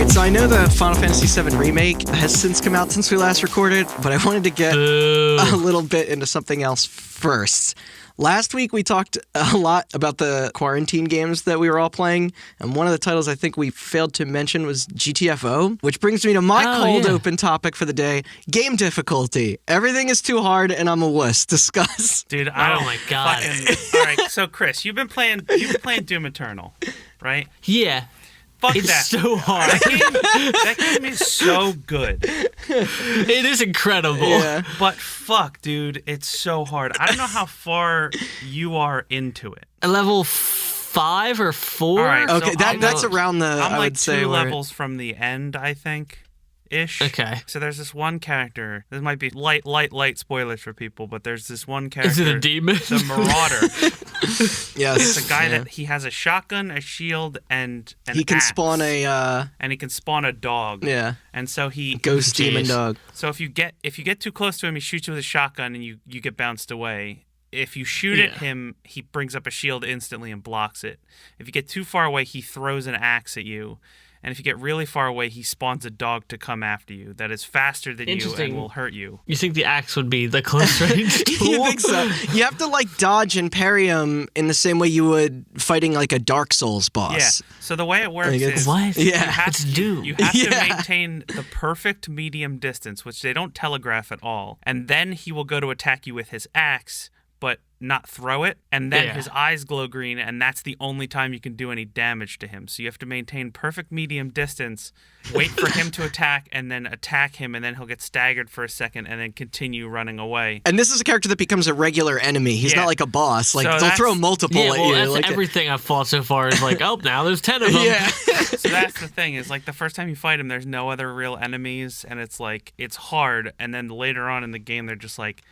So I know the Final Fantasy VII Remake has since come out since we last recorded, but I wanted to get a little bit into something else first. Last week, we talked a lot about the quarantine games that we were all playing, and one of the titles I think we failed to mention was GTFO, which brings me to my open topic for the day, game difficulty. Everything is too hard, and I'm a wuss. Discuss. Dude, oh my God. All right, so Chris, you've been playing Doom Eternal, right? Yeah. Fuck it's that. so hard. That game is so good. It is incredible. Yeah. But fuck, dude, it's so hard. I don't know how far you are into it. Level 5 or 4? All right, Okay, so that's around the, I'm I like would say, 2 where... levels from the end, I think. Ish. Okay. So there's this one character. This might be light spoilers for people, but there's this one character. Is it a demon? The Marauder. Yes. It's a guy that he has a shotgun, a shield, and an he can axe, spawn a and he can spawn a dog. yeah. And so he Ghost demon dog. So if you get too close to him, he shoots you with a shotgun, and you get bounced away. If you shoot at him, he brings up a shield instantly and blocks it. If you get too far away, he throws an axe at you. And if you get really far away, he spawns a dog to come after you that is faster than you and will hurt you. You think the axe would be the close range tool? You think so? You have to like dodge and parry him in the same way you would fighting like a Dark Souls boss. Yeah. So the way it works is What? Yeah. you have, It's Doom. You have to maintain the perfect medium distance, which they don't telegraph at all. And then he will go to attack you with his axe, but not throw it, and then his eyes glow green, and that's the only time you can do any damage to him. So you have to maintain perfect medium distance, wait for him to attack, and then attack him, and then he'll get staggered for a second, and then continue running away. And this is a character that becomes a regular enemy. He's not like a boss. Like So they'll throw multiple at you. That's like everything I've fought so far is like, oh, now there's 10 of them. Yeah. So that's the thing, is like the first time you fight him, there's no other real enemies, and it's like, it's hard, and then later on in the game, they're just like,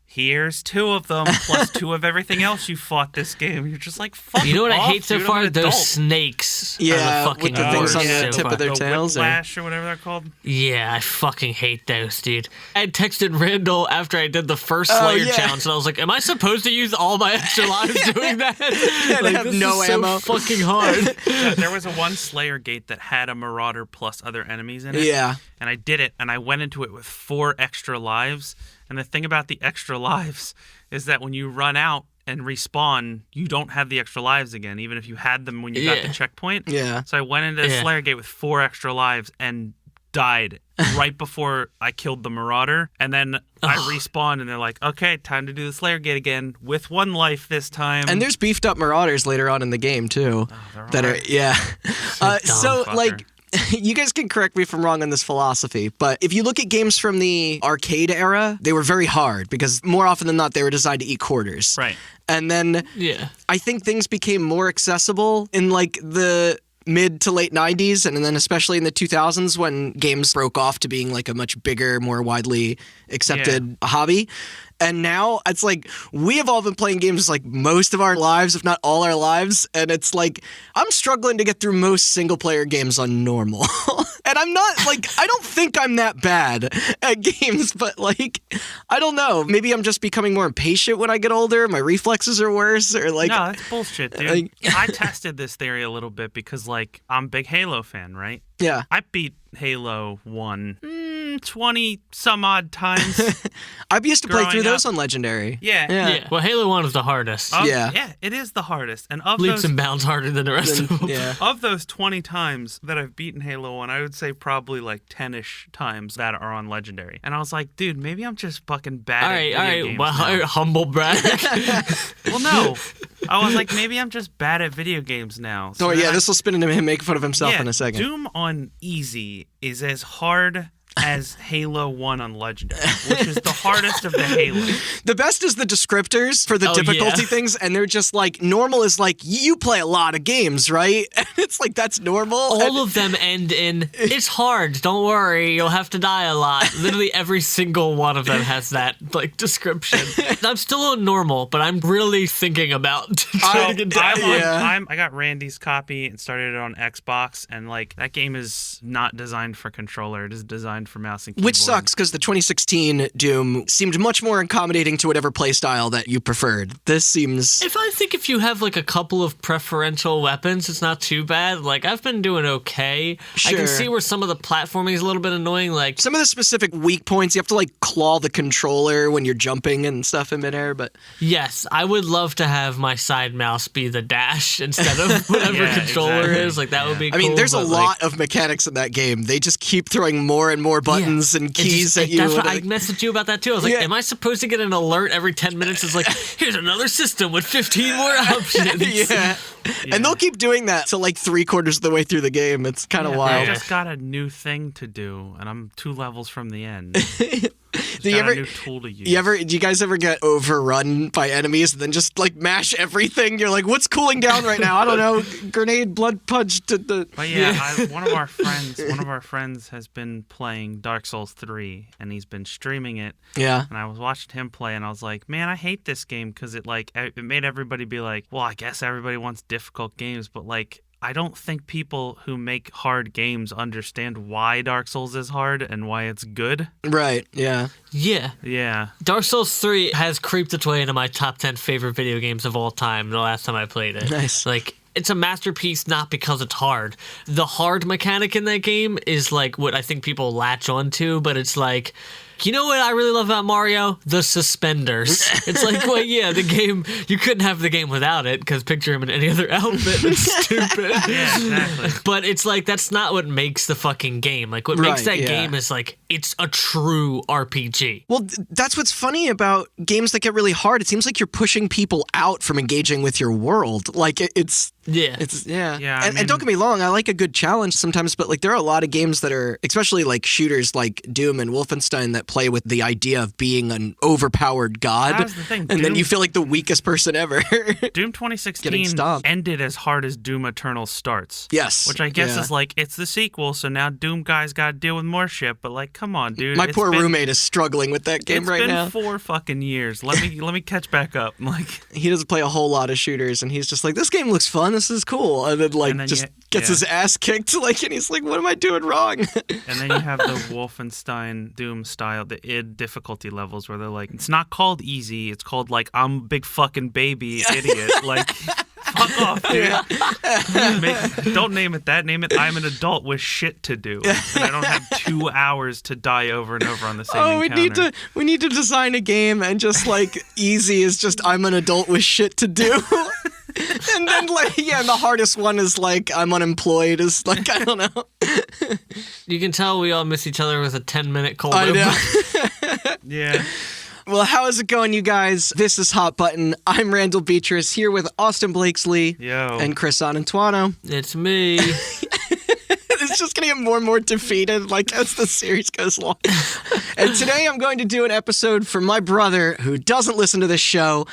here's 2 of them, plus 2 of everything else you fought this game. You're just like, fuck. You know what off, I hate so dude, far? I'm an adult. Those snakes. Yeah, are the fucking with the things worst on the so tip of far. their The tails. whiplash or whatever they're called. Yeah, I fucking hate those, dude. I texted Randall after I did the first Slayer challenge, and I was like, am I supposed to use all my extra lives doing that? And have this no is ammo. so fucking hard. Yeah, there was a one Slayer gate that had a Marauder plus other enemies in it. Yeah. And I did it, and I went into it with 4 extra lives. And the thing about the extra lives is that when you run out and respawn, you don't have the extra lives again, even if you had them when you got the checkpoint. Yeah. So I went into Slayer Gate with 4 extra lives and died right before I killed the Marauder. And then I respawned, and they're like, okay, time to do the Slayer Gate again with 1 life this time. And there's beefed up Marauders later on in the game too. So like, you guys can correct me if I'm wrong on this philosophy, but if you look at games from the arcade era, they were very hard because more often than not, they were designed to eat quarters. Right. And then I think things became more accessible in like the mid to late 90s, and then especially in the 2000s when games broke off to being like a much bigger, more widely accepted hobby. And now it's like we have all been playing games like most of our lives, if not all our lives. And it's like I'm struggling to get through most single player games on normal. And I'm not like, I don't think I'm that bad at games, but like, I don't know. Maybe I'm just becoming more impatient when I get older. My reflexes are worse, or like. No, that's bullshit, dude. I tested this theory a little bit because like I'm a big Halo fan, right? Yeah. I beat Halo 1 20 some odd times. I used to play through Growing those on Legendary. Yeah. Well, Halo 1 is the hardest. Yeah, it is the hardest. And of Leaps those, and bounds harder than the rest of them. Yeah. of those 20 times that I've beaten Halo 1, I would say probably like 10-ish times that are on Legendary. And I was like, dude, maybe I'm just fucking bad at video games Well, now. humble brag. Well, no. I was like, maybe I'm just bad at video games now. So then yeah, this will spin into him making fun of himself yeah, in a second. Doom on easy is as hard as Halo 1 on Legendary, which is the hardest of the Halos. The best is the descriptors for the difficulty things, and they're just like, normal is like, you play a lot of games, right? And it's like, that's normal. All of them end in, it's hard, don't worry, you'll have to die a lot. Literally every single one of them has that, like, description. I'm still on normal, but I'm really thinking about trying to get down. I got Randy's copy and started it on Xbox, and, like, that game is not designed for controller. It is designed recommend for mouse and keyboard. Which sucks, because the 2016 Doom seemed much more accommodating to whatever playstyle that you preferred. This seems... If you have like a couple of preferential weapons, it's not too bad. Like, I've been doing okay. Sure. I can see where some of the platforming is a little bit annoying. Like, some of the specific weak points, you have to like claw the controller when you're jumping and stuff in midair, but... Yes, I would love to have my side mouse be the dash instead of whatever controller is. Like, that would be cool. I mean, there's a lot of mechanics in that game. They just keep throwing more and more buttons and keys at you. That's what I messaged you about that too. I was like, am I supposed to get an alert every 10 minutes? It's like, here's another system with 15 more options. And they'll keep doing that till like 3/4 of the way through the game. It's kind of wild. I just got a new thing to do, and I'm 2 levels from the end. Do you ever, a new tool to use. Do you guys ever get overrun by enemies and then just like mash everything? You're like, what's cooling down right now? I don't know. Grenade, blood punch. But one of our friends has been playing Dark Souls 3, and he's been streaming it. Yeah. And I was watching him play, and I was like, man, I hate this game because it made everybody be like, well, I guess everybody wants difficult games, but like, I don't think people who make hard games understand why Dark Souls is hard and why it's good. Right, yeah. Yeah. Dark Souls 3 has creeped its way into my top 10 favorite video games of all time the last time I played it. Nice. Like, it's a masterpiece not because it's hard. The hard mechanic in that game is like what I think people latch onto, but it's like... You know what I really love about Mario? The suspenders. It's like, well, yeah, the game, you couldn't have the game without it, because picture him in any other outfit. It's stupid. Yeah, exactly. But it's like, that's not what makes the fucking game. Like, what makes that game is like, it's a true RPG. Well, that's what's funny about games that get really hard. It seems like you're pushing people out from engaging with your world. Like, it's... Yeah. And don't get me wrong, I like a good challenge sometimes, but like there are a lot of games that are, especially like shooters like Doom and Wolfenstein, that play with the idea of being an overpowered god. That was the thing. And then you feel like the weakest person ever. Doom 2016 ended as hard as Doom Eternal starts. Yes. Which I guess is like, it's the sequel, so now Doom guys got to deal with more shit, but like, come on, dude. My poor roommate is struggling with that game right now. It's been 4 fucking years. Let me catch back up. Like, he doesn't play a whole lot of shooters, and he's just like, this game looks fun. This is cool. And then just gets his ass kicked, like, and he's like, what am I doing wrong? And then you have the Wolfenstein Doom style, the id difficulty levels, where they're like, it's not called easy, it's called like, I'm a big fucking baby idiot. Like, fuck off, dude. Don't name it that. Name it, I'm an adult with shit to do, and I don't have 2 hours to die over and over on the same encounter. we need to design a game, and just like easy is just, I'm an adult with shit to do. And then, like, and the hardest one is, like, I'm unemployed, is, like, I don't know. You can tell we all miss each other with a 10-minute cold I open. know. Yeah. Well, how is it going, you guys? This is Hot Button. I'm Randall Beatrice, here with Austin Blakesley. Yo. And Chris Anantuano. It's me. It's just going to get more and more defeated, like, as the series goes along. And today I'm going to do an episode for my brother, who doesn't listen to this show,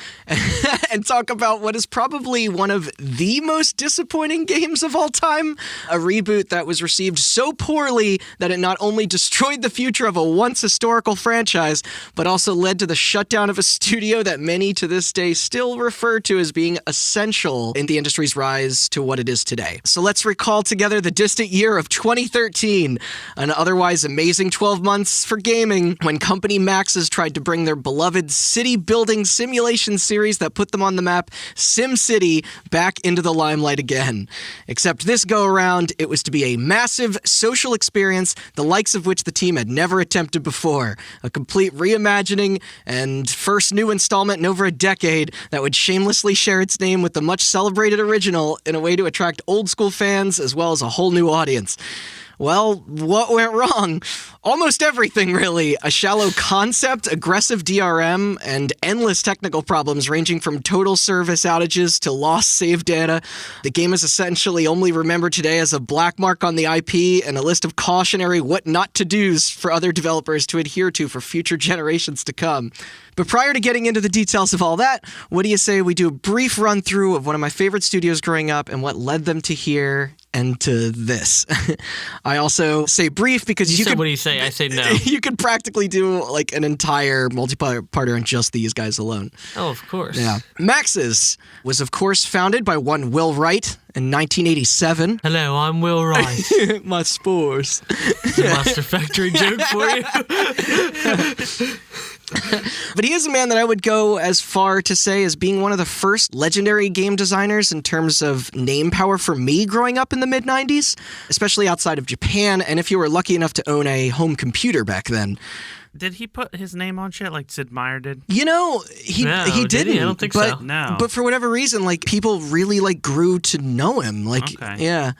and talk about what is probably one of the most disappointing games of all time. A reboot that was received so poorly that it not only destroyed the future of a once historical franchise, but also led to the shutdown of a studio that many to this day still refer to as being essential in the industry's rise to what it is today. So let's recall together the distant year of 2013, an otherwise amazing 12 months for gaming, when company Maxis tried to bring their beloved city-building simulation series that put them on the map, SimCity, back into the limelight again. Except this go-around, it was to be a massive social experience, the likes of which the team had never attempted before. A complete reimagining and first new installment in over a decade that would shamelessly share its name with the much-celebrated original in a way to attract old-school fans as well as a whole new audience. Well, what went wrong? Almost everything, really. A shallow concept, aggressive DRM, and endless technical problems ranging from total service outages to lost save data. The game is essentially only remembered today as a black mark on the IP and a list of cautionary what not to do's for other developers to adhere to for future generations to come. But prior to getting into the details of all that, what do you say we do a brief run through of one of my favorite studios growing up and what led them to here and to this. I also say brief because you said, what do you say? I say no. You could practically do like an entire multiplayer on just these guys alone. Oh, of course. Yeah. Maxis was, of course, founded by one Will Wright in 1987. Hello, I'm Will Wright. My spores. Master Factory joke for you. But he is a man that I would go as far to say as being one of the first legendary game designers in terms of name power for me growing up in the mid-90s, especially outside of Japan, and if you were lucky enough to own a home computer back then. Did he put his name on shit like Sid Meier did? You know, he didn't. I don't think but, so. No. But for whatever reason, like, people really, like, grew to know him. Like, yeah.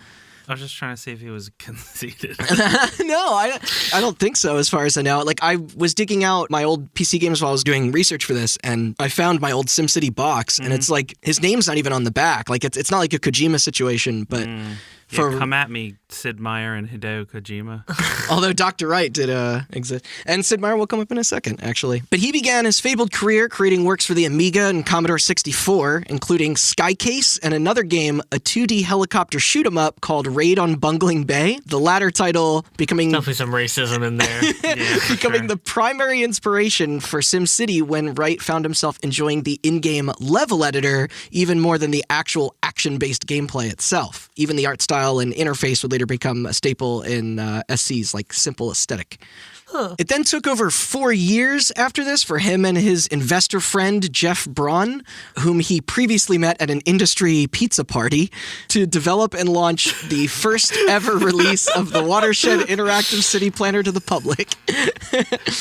I was just trying to see if he was conceited. No, I don't think so, as far as I know. Like, I was digging out my old PC games while I was doing research for this, and I found my old SimCity box, and it's like, his name's not even on the back. Like, it's not like a Kojima situation, but... Yeah, come at me, Sid Meier and Hideo Kojima. Although Dr. Wright did exist. And Sid Meier will come up in a second, actually. But he began his fabled career creating works for the Amiga and Commodore 64, including Skycase and another game, a 2D helicopter shoot-'em-up called Raid on Bungling Bay. The latter title becoming... Definitely some racism in there. Becoming the primary inspiration for SimCity when Wright found himself enjoying the in-game level editor even more than the actual action-based gameplay itself. Even the art style and interface would later become a staple in SC's like simple aesthetic. It then took over 4 years after this for him and his investor friend Jeff Braun, whom he previously met at an industry pizza party, to develop and launch the first ever release of the Watershed Interactive City Planner to the public.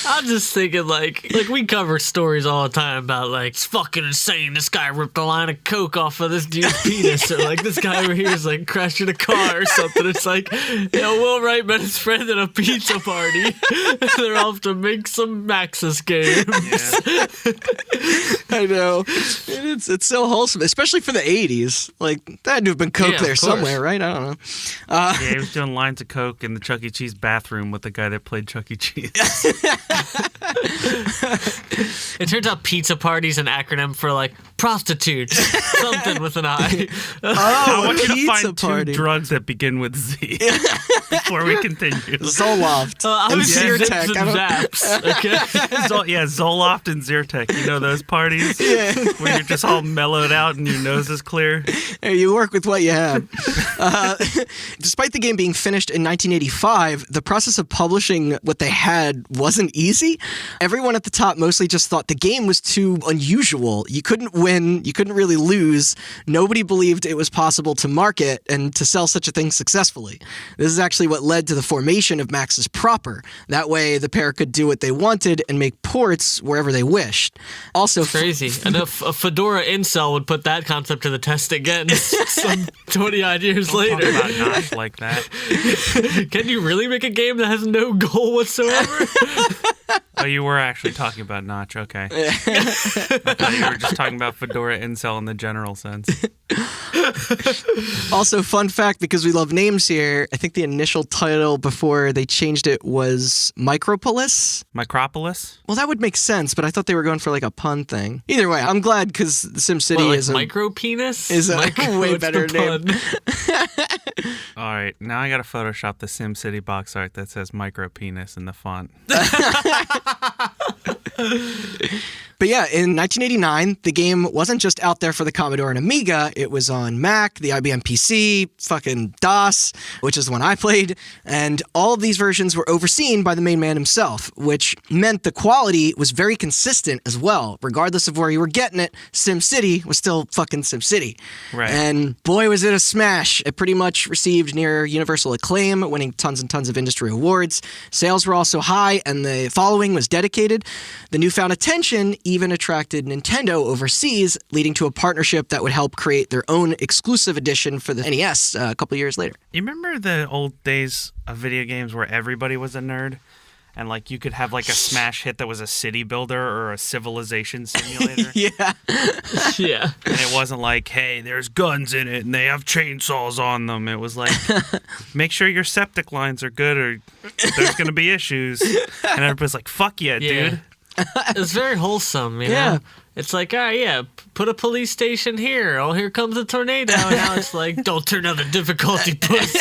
I'm just thinking like we cover stories all the time about like, it's fucking insane, this guy ripped a line of coke off of this dude's penis, or like this guy over here is like crashing a car or something. It's like, Will Wright met his friend at a pizza party. They're off to make some Maxis games. Yeah. I know. It's so wholesome, especially for the 80s. Like, that had to have been coke there somewhere, right? I don't know. Yeah, he was doing lines of coke in the Chuck E. Cheese bathroom with the guy that played Chuck E. Cheese. It turns out pizza party's an acronym for like prostitutes, something with an I. I want you to find two drugs that begin with Z before we continue. Zoloft and Zyrtec. Okay. Zoloft and Zyrtec. You know those parties where you're just all mellowed out and your nose is clear? Hey, you work with what you have. Despite the game being finished in 1985, the process of publishing what they had wasn't easy. Everyone at the top mostly just thought the game was too unusual. You couldn't win. You couldn't really lose. Nobody believed it was possible to market and to sell such a thing successfully. This is actually what led to the formation of Maxis proper. That way, the pair could do what they wanted and make ports wherever they wished. Also, it's crazy. And a Fedora incel would put that concept to the test again some 20-odd years later. Talk about Notch like that. Can you really make a game that has no goal whatsoever? Oh, you were actually talking about Notch. Okay. I thought you were just talking about Fedora incel in the general sense. Also, fun fact, because we love names here, I think the initial title before they changed it was Micropolis. Micropolis? Well, that would make sense, but I thought they were going for like a pun thing. Either way, I'm glad because SimCity is micro penis is a way better name. All right, now I gotta Photoshop the SimCity box art that says micro penis in the font. But yeah, in 1989, the game wasn't just out there for the Commodore and Amiga. It was on Mac, the IBM PC, fucking DOS, which is the one I played. And all of these versions were overseen by the main man himself, which meant the quality was very consistent as well. Regardless of where you were getting it, SimCity was still fucking SimCity. Right. And boy, was it a smash. It pretty much received near universal acclaim, winning tons and tons of industry awards. Sales were also high, and the following was dedicated. The newfound attention even attracted Nintendo overseas, leading to a partnership that would help create their own exclusive edition for the NES a couple years later. You remember the old days of video games where everybody was a nerd? And, like, you could have, like, a smash hit that was a city builder or a civilization simulator? Yeah. Yeah. And it wasn't like, hey, there's guns in it and they have chainsaws on them. It was like, make sure your septic lines are good or there's going to be issues. And everybody's like, fuck yeah, dude. It's very wholesome, you know? Yeah. It's like, put a police station here. Oh, here comes a tornado. And now it's like, don't turn down the difficulty, pussy.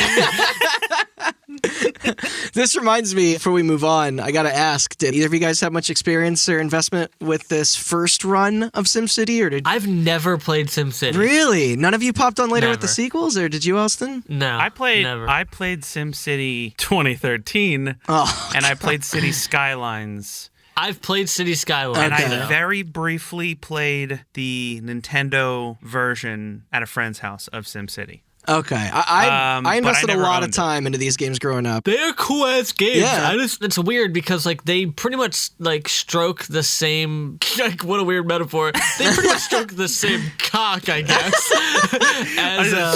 This reminds me, before we move on, I gotta ask, did either of you guys have much experience or investment with this first run of SimCity, or did... I've never played SimCity. Really? None of you popped on later with the Never. sequels, or did you, Austin? No, I played never. SimCity 2013, and I played City Skylines. I've played City Skylines. And Okay. I very briefly played the Nintendo version at a friend's house of SimCity. Okay. I invested but I a never lot of owned it. time into these games growing up. They're cool ass games. Yeah. It's weird because like they pretty much like stroke the same. Like what a weird metaphor. They pretty much stroke the same cock, I guess.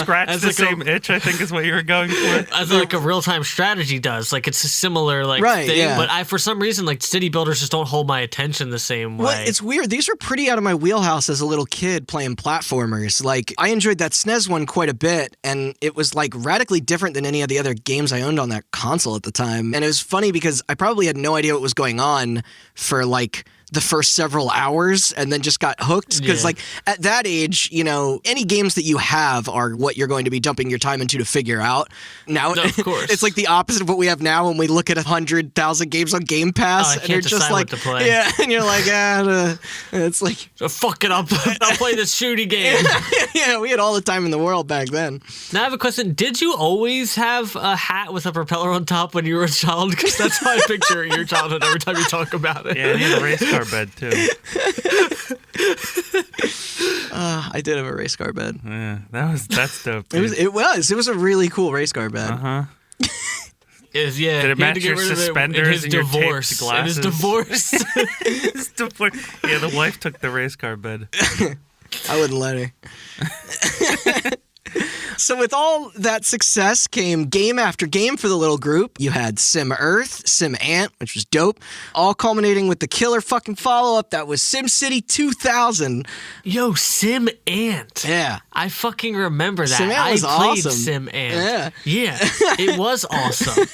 Scratch the same itch, I think is what you were going for. As like a real time strategy does. Like it's a similar like Right, thing. yeah. But for some reason like city builders just don't hold my attention the same way. Well, it's weird. These were pretty out of my wheelhouse as a little kid playing platformers. Like, I enjoyed that SNES one quite a bit, and it was like radically different than any of the other games I owned on that console at the time. And it was funny because I probably had no idea what was going on for like the first several hours and then just got hooked because like at that age, you know, any games that you have are what you're going to be dumping your time into to figure out. Now of course. it's like the opposite of what we have now when we look at 100,000 games on Game Pass I and can't you're just decide like what to play. yeah, and you're like it's like So fuck it, I'll play this shooty game. yeah, we had all the time in the world back then. Now I have a question. Did you always have a hat with a propeller on top when you were a child? Because that's how I picture your childhood every time you talk about it. Yeah, and he had a race car bed too. I did have a race car bed. Yeah, that's dope. It was a really cool race car bed. Did Did it match your suspenders and your taped In his glasses? divorce. Yeah, the wife took the race car bed. I wouldn't let her. So with all that success came game after game for the little group. You had Sim Earth, Sim Ant, which was dope, all culminating with the killer fucking follow-up that was SimCity 2000. Yo, Sim Ant. Yeah. I fucking remember that. Sim Ant was I played awesome. Sim Ant. Yeah. Yeah, it was awesome.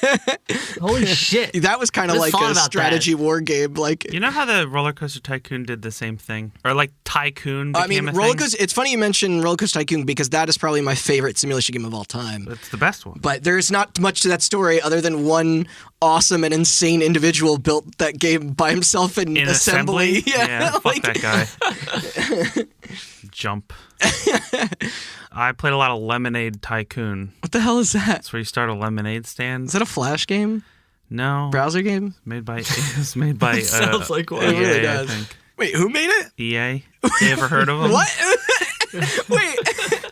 Holy shit. That was kind of Just like thought a about strategy war game. Like, You know how the Roller Coaster Tycoon did the same thing? Or like Tycoon became I mean, a Roller thing? Coaster, it's funny you mention Roller Coaster Tycoon because that is probably my favorite simulation game of all time. It's the best one. But there's not much to that story other than one awesome and insane individual built that game by himself in assembly. Yeah, fuck like, that guy. Jump. I played a lot of Lemonade Tycoon. what the hell is that? That's where you start a lemonade stand. Is that a Flash game? No. Browser game? It was made by Sounds like one. EA, It really I does. think. Wait, who made it? EA? You ever heard of them? What? Wait.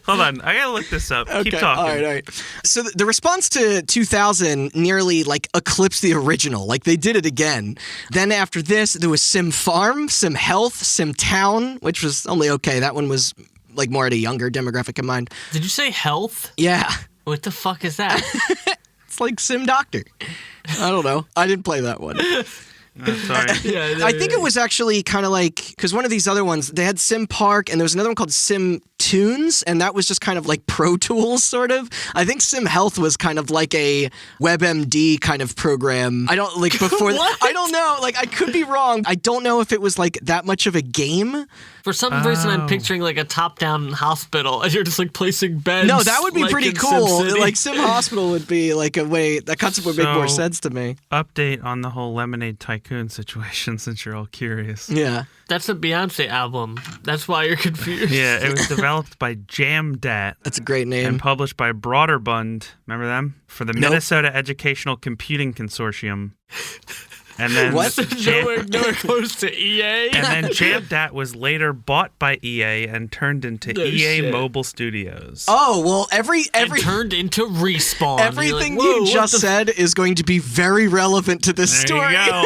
Hold on. I gotta look this up. Keep talking. All right. So the response to 2000 nearly like eclipsed the original. Like they did it again. Then after this, there was Sim Farm, Sim Health, Sim Town, which was only okay. That one was like more at a younger demographic in mind. Did you say health? Yeah. What the fuck is that? It's like Sim Doctor. I don't know. I didn't play that one. Sorry. I think it was actually kind of like, because one of these other ones, they had Sim Park and there was another one called Sim Tunes, and that was just kind of like Pro Tools, sort of. I think Sim Health was kind of like a WebMD kind of program. I don't, like, before, I don't know, like, I could be wrong. I don't know if it was like that much of a game. For some reason, I'm picturing like a top-down hospital, and you're just like placing beds. No, that would be like pretty in cool. SimCity. Like Sim Hospital would be like a way, that concept would make more So- sense to me. Update on the whole Lemonade Tycoon situation since you're all curious. Yeah. That's a Beyonce album. That's why you're confused. Yeah, it was developed by Jamdat That's a great and name. published by Broderbund. Remember them? For the Minnesota Educational Computing Consortium. And then What? nowhere close to EA. And then Jamdat was later bought by EA and turned into No EA shit. Mobile Studios. Oh, well, and turned into Respawn. everything You're like, you "Whoa, just what the said is going to be very relevant to this There story. you go.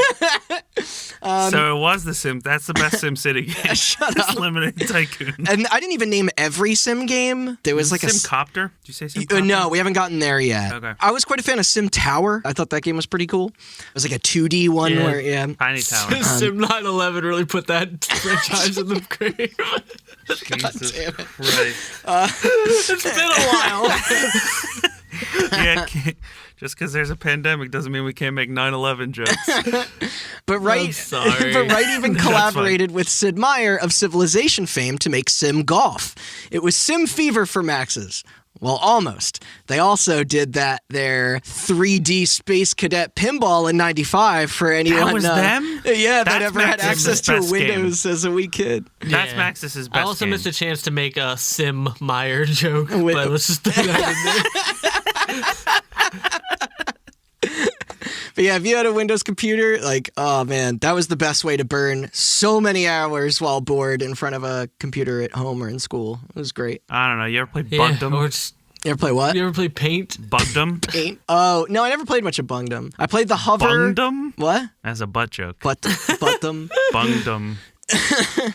So it was the Sim. That's the best SimCity game. Shut It's up. Lemonade Tycoon. And I didn't even name every sim game. There was like a Simcopter? Did you say Simcopter? no, we haven't gotten there yet. Okay. I was quite a fan of Sim Tower. I thought that game was pretty cool. It was like a 2D one Yeah. where Tiny Tower. Sim 911 really put that franchise in the grave. Jesus damn it. Christ. It's been a while. Yeah, just because there's a pandemic doesn't mean we can't make 9/11 jokes. But Wright even collaborated with Sid Meier of Civilization fame to make Sim Golf. It was Sim Fever for Maxis. Well, almost. They also did their 3D Space Cadet pinball in '95 for anyone. That was them? Yeah, that That's ever had Maxis' access to best Windows as a wee kid. That's Maxis' best I also missed a chance to make a Sim Meyer joke, but let's just throw that in there. But yeah, if you had a Windows computer, like, oh man, that was the best way to burn so many hours while bored in front of a computer at home or in school. It was great. I don't know. You ever play Bungdom? You ever play what? You ever play Paint? Bungdom? Paint? Oh, no, I never played much of Bungdom. I played the hover. Bungdom? What? As a butt joke. Buttum. Bungdom.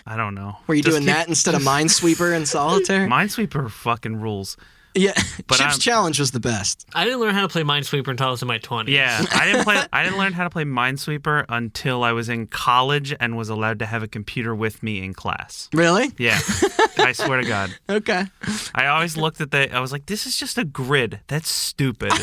I don't know. Were you doing that instead of Minesweeper and Solitaire? Minesweeper fucking rules. Yeah, but Chip's Challenge was the best. I didn't learn how to play Minesweeper until I was in my 20s. Yeah, I didn't learn how to play Minesweeper until I was in college and was allowed to have a computer with me in class. Really? Yeah, I swear to God. Okay. I always looked at I was like, this is just a grid. That's stupid.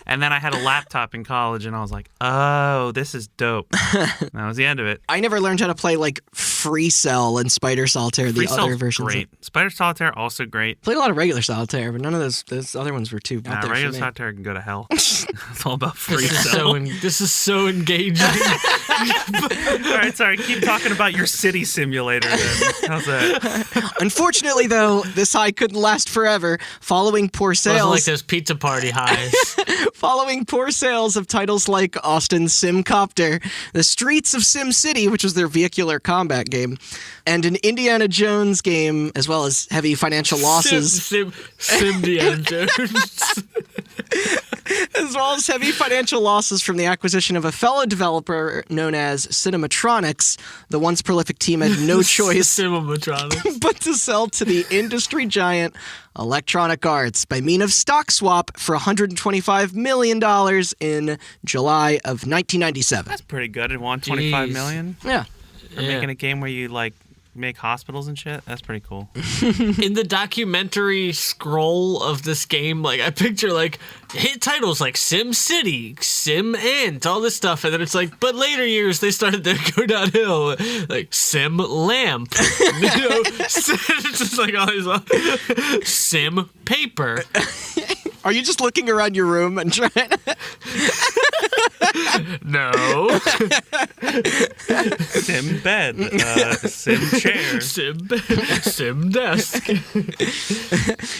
And then I had a laptop in college and I was like, oh, this is dope. And that was the end of it. I never learned how to play like Free Cell and Spider Solitaire, the other versions. Great. Spider Solitaire, also great. Played a lot of regular Solitaire, but none of those other ones were too out there regular for me. Solitaire can go to hell. It's all about Free Cell. This is so engaging. All right, sorry. Keep talking about your city simulator then. How's that? Unfortunately, though, this high couldn't last forever. Following poor sales... It wasn't like those pizza party highs. Following poor sales of titles like Austin's Simcopter, The Streets of Sim City, which was their vehicular combat game, and an Indiana Jones game, as well as heavy financial losses. Indiana Jones. As well as heavy financial losses from the acquisition of a fellow developer known as Cinematronics, the once prolific team had no choice Cinematronics. but to sell to the industry giant Electronic Arts by means of stock swap for $125 million in July of 1997. That's pretty good. It won $25 million? Yeah. For making a game where you, like, make hospitals and shit? That's pretty cool. In the documentary scroll of this game, like, I picture, like, hit titles like Sim City, Sim Ant, all this stuff, and then it's like, but later years they started to go downhill, like Sim Lamp, you know, it's just like all these Sim Paper. Are you just looking around your room and trying to... No. Sim bed, Sim chair, Sim desk.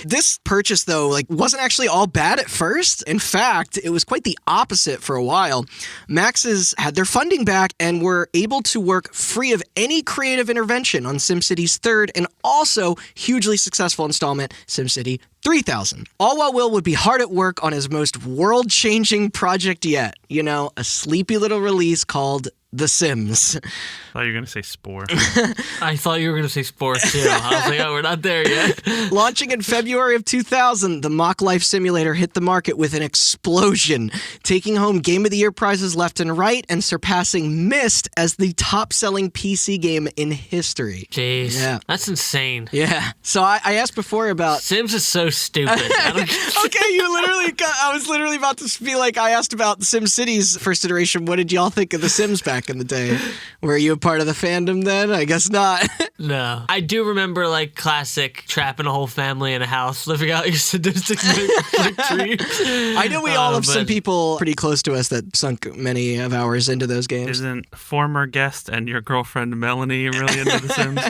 This purchase, though, like, wasn't actually all bad at first. In fact, it was quite the opposite for a while. Maxis had their funding back and were able to work free of any creative intervention on SimCity's third and also hugely successful installment, SimCity 3000. All while Will would be hard at work on his most world-changing project yet. You know, a sleepy little release called The Sims. I thought you were going to say Spore. I thought you were going to say Spore, too. I was like, oh, we're not there yet. Launching in February of 2000, the Mock Life Simulator hit the market with an explosion, taking home Game of the Year prizes left and right and surpassing Myst as the top-selling PC game in history. Jeez. Yeah. That's insane. Yeah. So I asked before about... Sims is so stupid. Okay, I was literally about to be like, I asked about SimCity's first iteration. What did y'all think of The Sims back in the day? Were you a part of the fandom then? I guess not. No. I do remember, like, classic trapping a whole family in a house, living out your sadistic victory. I know we all have some people pretty close to us that sunk many of hours into those games. Isn't former guest and your girlfriend Melanie really into The Sims?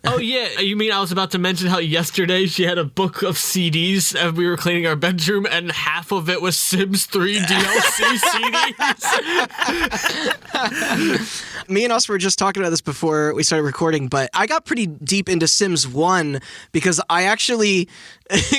Oh, yeah. You mean I was about to mention how yesterday she had a book of CDs and we were cleaning our bedroom and half of it was Sims 3 DLC CDs? Me and us were just talking about this before we started recording, but I got pretty deep into Sims 1 because I actually,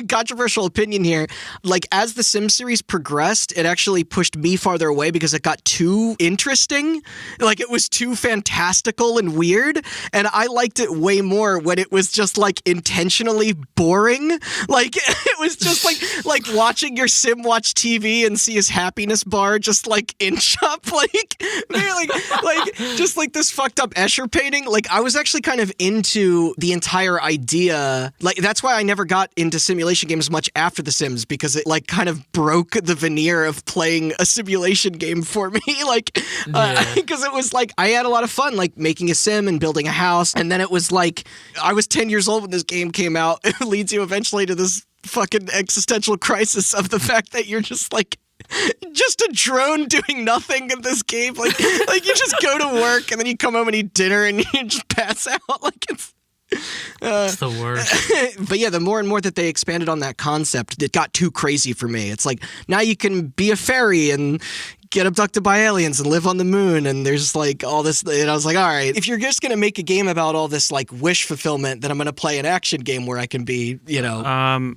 controversial opinion here, like as the Sims series progressed, it actually pushed me farther away because it got too interesting. Like it was too fantastical and weird, and I liked it way more when it was just like intentionally boring. Like it was just like watching your Sim watch TV and see his happiness bar just like inch up, like just like this fucked up Escher painting. Like I was actually kind of into the entire idea. Like that's why I never got into simulation games much after The Sims because it like kind of broke the veneer of playing a simulation game for me. Like, because it was like I had a lot of fun like making a sim and building a house, and then it was like I was 10 years old when this game came out. It leads you eventually to this fucking existential crisis of the fact that you're just like just a drone doing nothing in this game. Like you just go to work and then you come home and eat dinner and you just pass out. Like it's the worst. But yeah, the more and more that they expanded on that concept, it got too crazy for me. It's like now you can be a fairy and get abducted by aliens and live on the moon, and there's like all this, and I was like, all right, if you're just gonna make a game about all this like wish fulfillment, then I'm gonna play an action game where I can be, you know.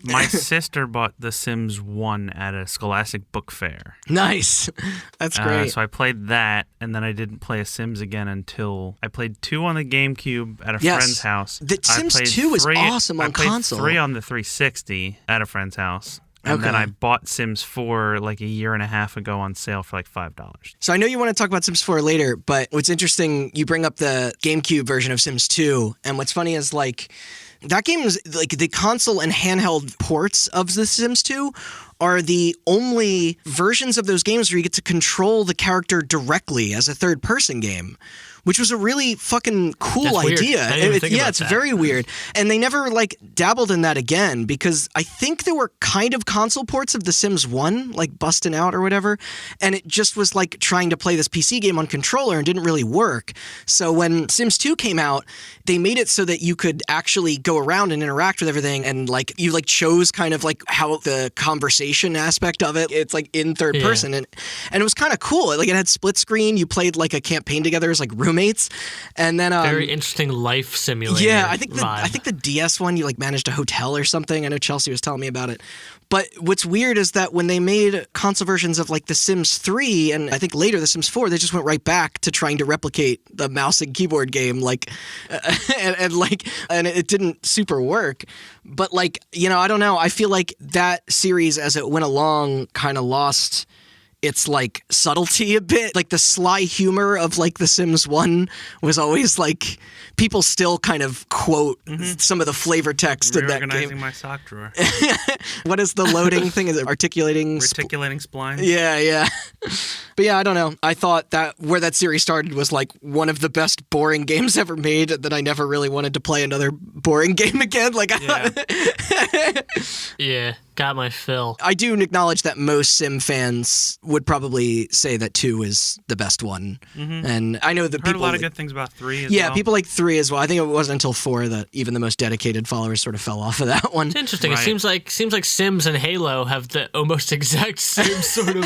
My sister bought The Sims 1 at a Scholastic Book Fair. Nice. That's great. So I played that, and then I didn't play a Sims again until I played 2 on the GameCube at a friend's house. The Sims 2 is awesome on console. I played 3 on the 360 at a friend's house. And then I bought Sims 4 like a year and a half ago on sale for like $5. So I know you want to talk about Sims 4 later, but what's interesting, you bring up the GameCube version of Sims 2, and what's funny is like that game is like the console and handheld ports of The Sims 2 are the only versions of those games where you get to control the character directly as a third-person game, which was a really fucking cool idea. It's very weird. And they never like dabbled in that again because I think there were kind of console ports of The Sims 1, like busting out or whatever, and it just was like trying to play this PC game on controller and didn't really work. So when Sims 2 came out, they made it so that you could actually go around and interact with everything, and like you like chose kind of like how the conversation aspect of it, it's like in third person, and it was kind of cool. Like it had split screen, you played like a campaign together as like roommates, and then very interesting life simulator. Yeah, I think the DS one you like managed a hotel or something. I know Chelsea was telling me about it. But what's weird is that when they made console versions of like The Sims 3 and I think later The Sims 4, they just went right back to trying to replicate the mouse and keyboard game, like, and it didn't super work. But like, you know, I don't know. I feel like that series as it went along kind of lost its like subtlety a bit. Like the sly humor of like The Sims 1 was always like people still kind of quote some of the flavor text in that game. Reorganizing my sock drawer. What is the loading thing? Is it articulating splines? Yeah. But yeah, I don't know. I thought that where that series started was like one of the best boring games ever made that I never really wanted to play another boring game again. Like yeah, got my fill. I do acknowledge that most Sim fans would probably say that 2 is the best one. And I know that Heard a lot of good things about 3 as well. Yeah, people like 3 as well. I think it wasn't until 4 that even the most dedicated followers sort of fell off of that one. It's interesting. Right. It seems like Sims and Halo have the almost exact same sort of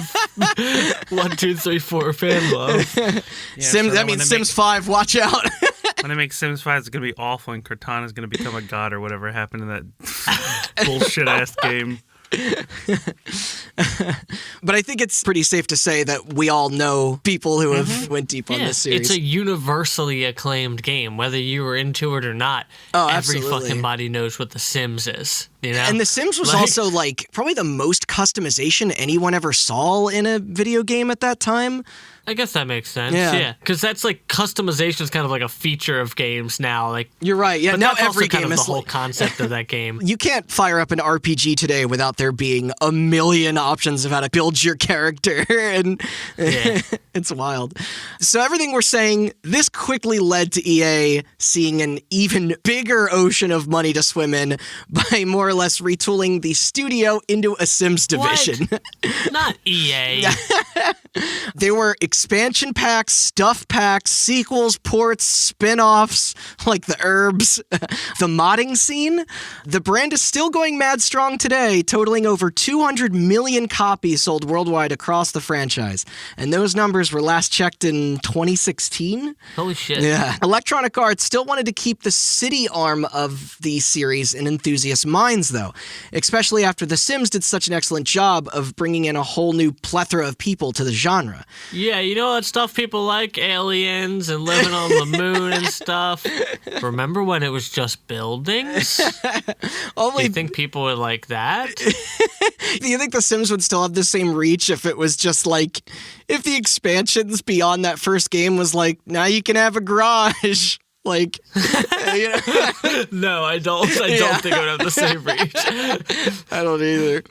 1, 2, 3, 4 fan love. Yeah, Sims. That means Sims 5. Watch out. When they make Sims 5, it's going to be awful, and Cortana's going to become a god or whatever happened in that bullshit-ass game. But I think it's pretty safe to say that we all know people who have went deep on this series. It's a universally acclaimed game, whether you were into it or not. Oh, every absolutely. fucking body knows what The Sims is. You know? And The Sims was also like probably the most customization anyone ever saw in a video game at that time. I guess that makes sense. Yeah, because that's like customization is kind of like a feature of games now. Like you're right. Yeah, but now that's every also kind game of is the whole concept of that game. You can't fire up an RPG today without there being a million options of how to build your character, and it's wild. So everything we're saying, this quickly led to EA seeing an even bigger ocean of money to swim in by more or less retooling the studio into a Sims division. What? Not EA. There were expansion packs, stuff packs, sequels, ports, spin-offs, like the herbs, the modding scene. The brand is still going mad strong today, totaling over 200 million copies sold worldwide across the franchise. And those numbers were last checked in 2016. Holy shit. Yeah. Electronic Arts still wanted to keep the city arm of the series in enthusiast minds, though, especially after The Sims did such an excellent job of bringing in a whole new plethora of people to the genre. Yeah, you know that stuff people like, aliens and living on the moon and stuff. Remember when it was just buildings? Do you think people would like that? Do you think The Sims would still have the same reach if it was just like, if the expansions beyond that first game was like, now you can have a garage? Like, you know. No, I don't. I don't think I would have the same reach. I don't either.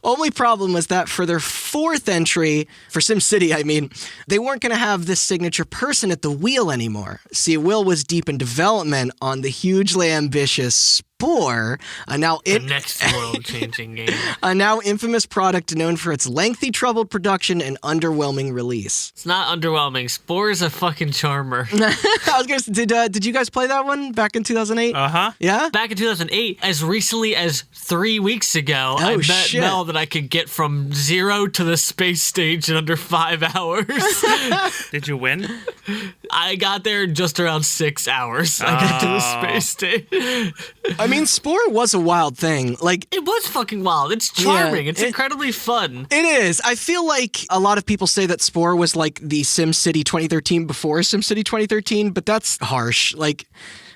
Only problem was that for their fourth entry, for SimCity, I mean, they weren't going to have this signature person at the wheel anymore. See, Will was deep in development on the hugely ambitious Spore, a now next world-changing game. A now infamous product known for its lengthy, troubled production and underwhelming release. It's not underwhelming. Spore is a fucking charmer. I was gonna say, did you guys play that one back in 2008? Uh-huh. Yeah? Back in 2008, as recently as 3 weeks ago, I bet Mel that I could get from 0 to the space stage in under 5 hours. Did you win? I got there in just around 6 hours. I got to the space stage. I mean, Spore was a wild thing. Like, it was fucking wild. It's charming. It's incredibly fun. It is. I feel like a lot of people say that Spore was like the SimCity 2013 before SimCity 2013, but that's harsh. Like,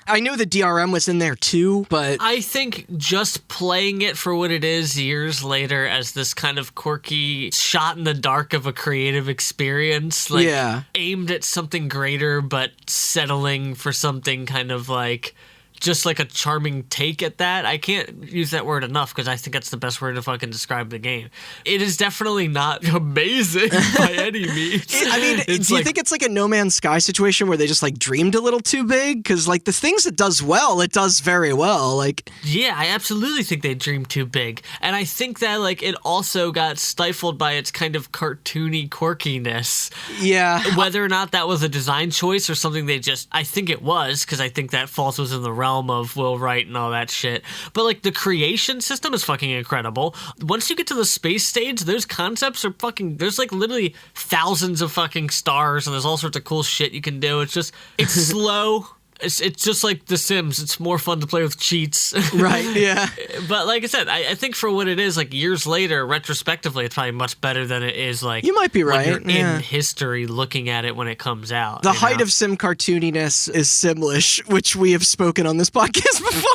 I knew the DRM was in there too, but I think just playing it for what it is years later as this kind of quirky shot in the dark of a creative experience, like aimed at something greater, but settling for something kind of like just like a charming take at that. I can't use that word enough because I think that's the best word to fucking describe the game. It is definitely not amazing by any means. I mean, do you think it's like a No Man's Sky situation where they just like dreamed a little too big? Because like the things it does well, it does very well. Like, yeah, I absolutely think they dreamed too big. And I think that like it also got stifled by its kind of cartoony quirkiness. Yeah. Whether or not that was a design choice or something they just, I think it was, because I think that falls within the realm of Will Wright and all that shit. But like the creation system is fucking incredible. Once you get to the space stage, those concepts are fucking, there's like literally thousands of fucking stars and there's all sorts of cool shit you can do. It's slow. It's just like The Sims. It's more fun to play with cheats. Right, yeah. But like I said, I think for what it is, like years later, retrospectively, it's probably much better than it is like... You might be right. When you're in history looking at it when it comes out. The height of Sim cartooniness is Simlish, which we have spoken on this podcast before.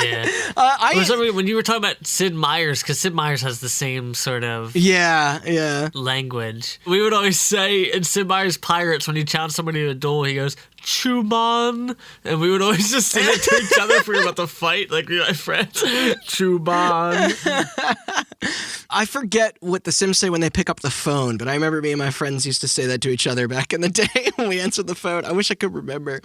Yeah. When you were talking about Sid Meier's, because Sid Meier's has the same sort of language. We would always say in Sid Meier's Pirates, when you challenge somebody to a duel, he goes, Chuban, and we would always just say it to each other if we were about to fight, like we were my friends. Chuban. I forget what the Sims say when they pick up the phone, but I remember me and my friends used to say that to each other back in the day when we answered the phone. I wish I could remember.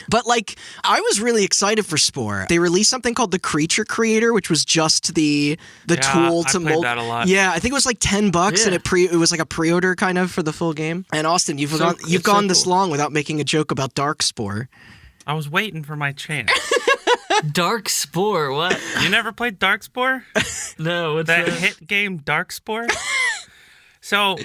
But like, I was really excited for Spore. They released something called the Creature Creator, which was just the tool to mold. That a lot. Yeah, I think it was like $10, and it was like a pre-order kind of for the full game. And Austin, you've gone this long without making a joke about Dark Spore. I was waiting for my chance. Dark Spore, what? You never played Dark Spore? No, what's that hit game Dark Spore? So,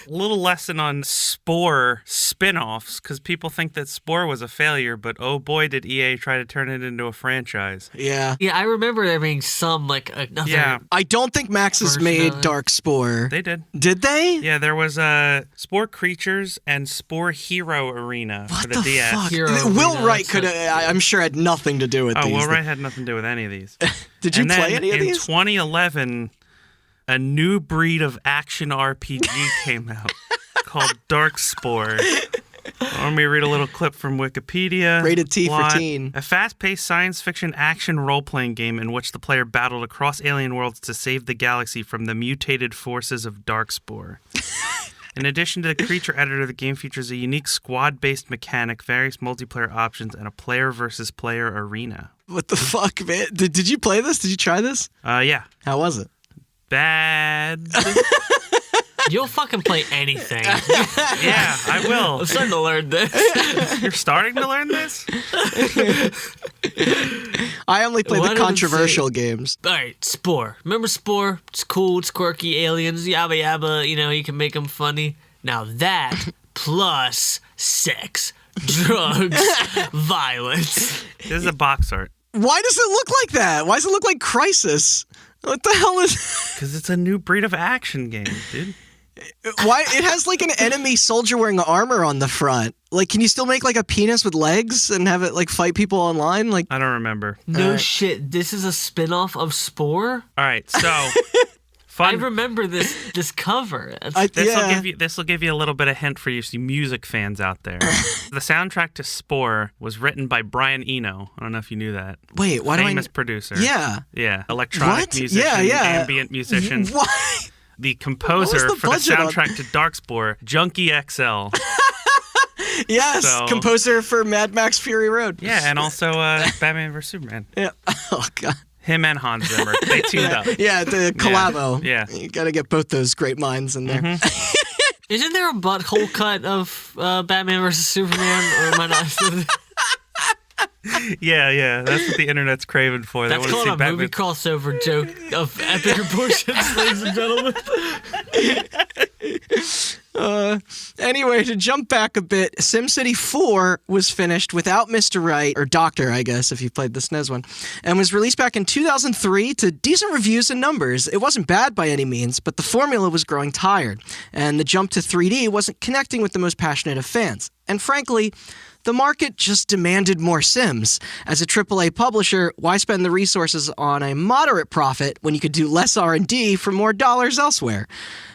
little lesson on Spore spin-offs, because people think that Spore was a failure, but oh boy did EA try to turn it into a franchise. Yeah. Yeah, I remember there being some, like, another... Yeah. I don't think Maxis made Dark Spore. They did. Did they? Yeah, there was Spore Creatures and Spore Hero Arena for the DS. Fuck? Will Wright I'm sure, had nothing to do with these. Will Wright had nothing to do with any of these. Did you play any of these? In 2011... a new breed of action RPG came out called Dark Spore. Let me read a little clip from Wikipedia. Rated T for teen. A fast-paced science fiction action role-playing game in which the player battled across alien worlds to save the galaxy from the mutated forces of Dark Spore. In addition to the creature editor, the game features a unique squad-based mechanic, various multiplayer options, and a player-versus-player arena. What the fuck, man? Did you play this? Did you try this? Yeah. How was it? Bad. You'll fucking play anything. Yeah, I will. I'm starting to learn this. You're starting to learn this? I only play the controversial games. All right, Spore. Remember Spore? It's cool, it's quirky, aliens, yabba yabba, you can make them funny. Now that plus sex, drugs, violence. This is a box art. Why does it look like that? Why does it look like Crisis? What the hell is... Because it's a new breed of action game, dude. Why? It has like an enemy soldier wearing armor on the front. Like, can you still make like a penis with legs and have it like fight people online? Like, I don't remember. No shit. This is a spin-off of Spore? All right, so I remember this cover. This will give you a little bit of hint for you music fans out there. The soundtrack to Spore was written by Brian Eno. I don't know if you knew that. Wait, why famous producer. Yeah. Yeah. Electronic musician, ambient musician. What? The composer for the soundtrack to Darkspore, Junkie XL. Yes, composer for Mad Max Fury Road. Yeah, and also Batman vs. Superman. Yeah. Oh, God. Him and Hans Zimmer. They teamed up. Yeah, the collabo. Yeah. You got to get both those great minds in there. Mm-hmm. Isn't there a butthole cut of Batman vs. Superman? Or am I not? Yeah. That's what the internet's craving for. That's called a movie crossover joke of epic proportions, ladies and gentlemen. Anyway, to jump back a bit, SimCity 4 was finished without Mr. Right, or Doctor, I guess, if you played the SNES one, and was released back in 2003 to decent reviews and numbers. It wasn't bad by any means, but the formula was growing tired, and the jump to 3D wasn't connecting with the most passionate of fans. And frankly, the market just demanded more Sims. As a AAA publisher, why spend the resources on a moderate profit when you could do less R&D for more dollars elsewhere?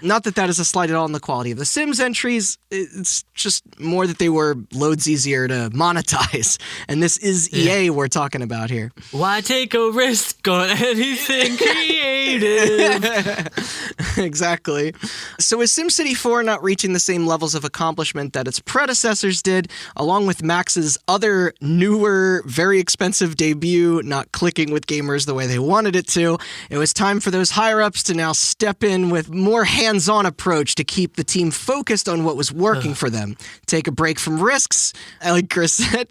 Not that is a slight at all on the quality of the Sims entries, it's just more that they were loads easier to monetize. And this is EA we're talking about here. Why take a risk on anything creative? Exactly. So is SimCity 4 not reaching the same levels of accomplishment that its predecessors did, along with Max's other newer, very expensive debut not clicking with gamers the way they wanted it to? It was time for those higher-ups to now step in with more hands-on approach to keep the team focused on what was working for them. Take a break from risks, like Chris said,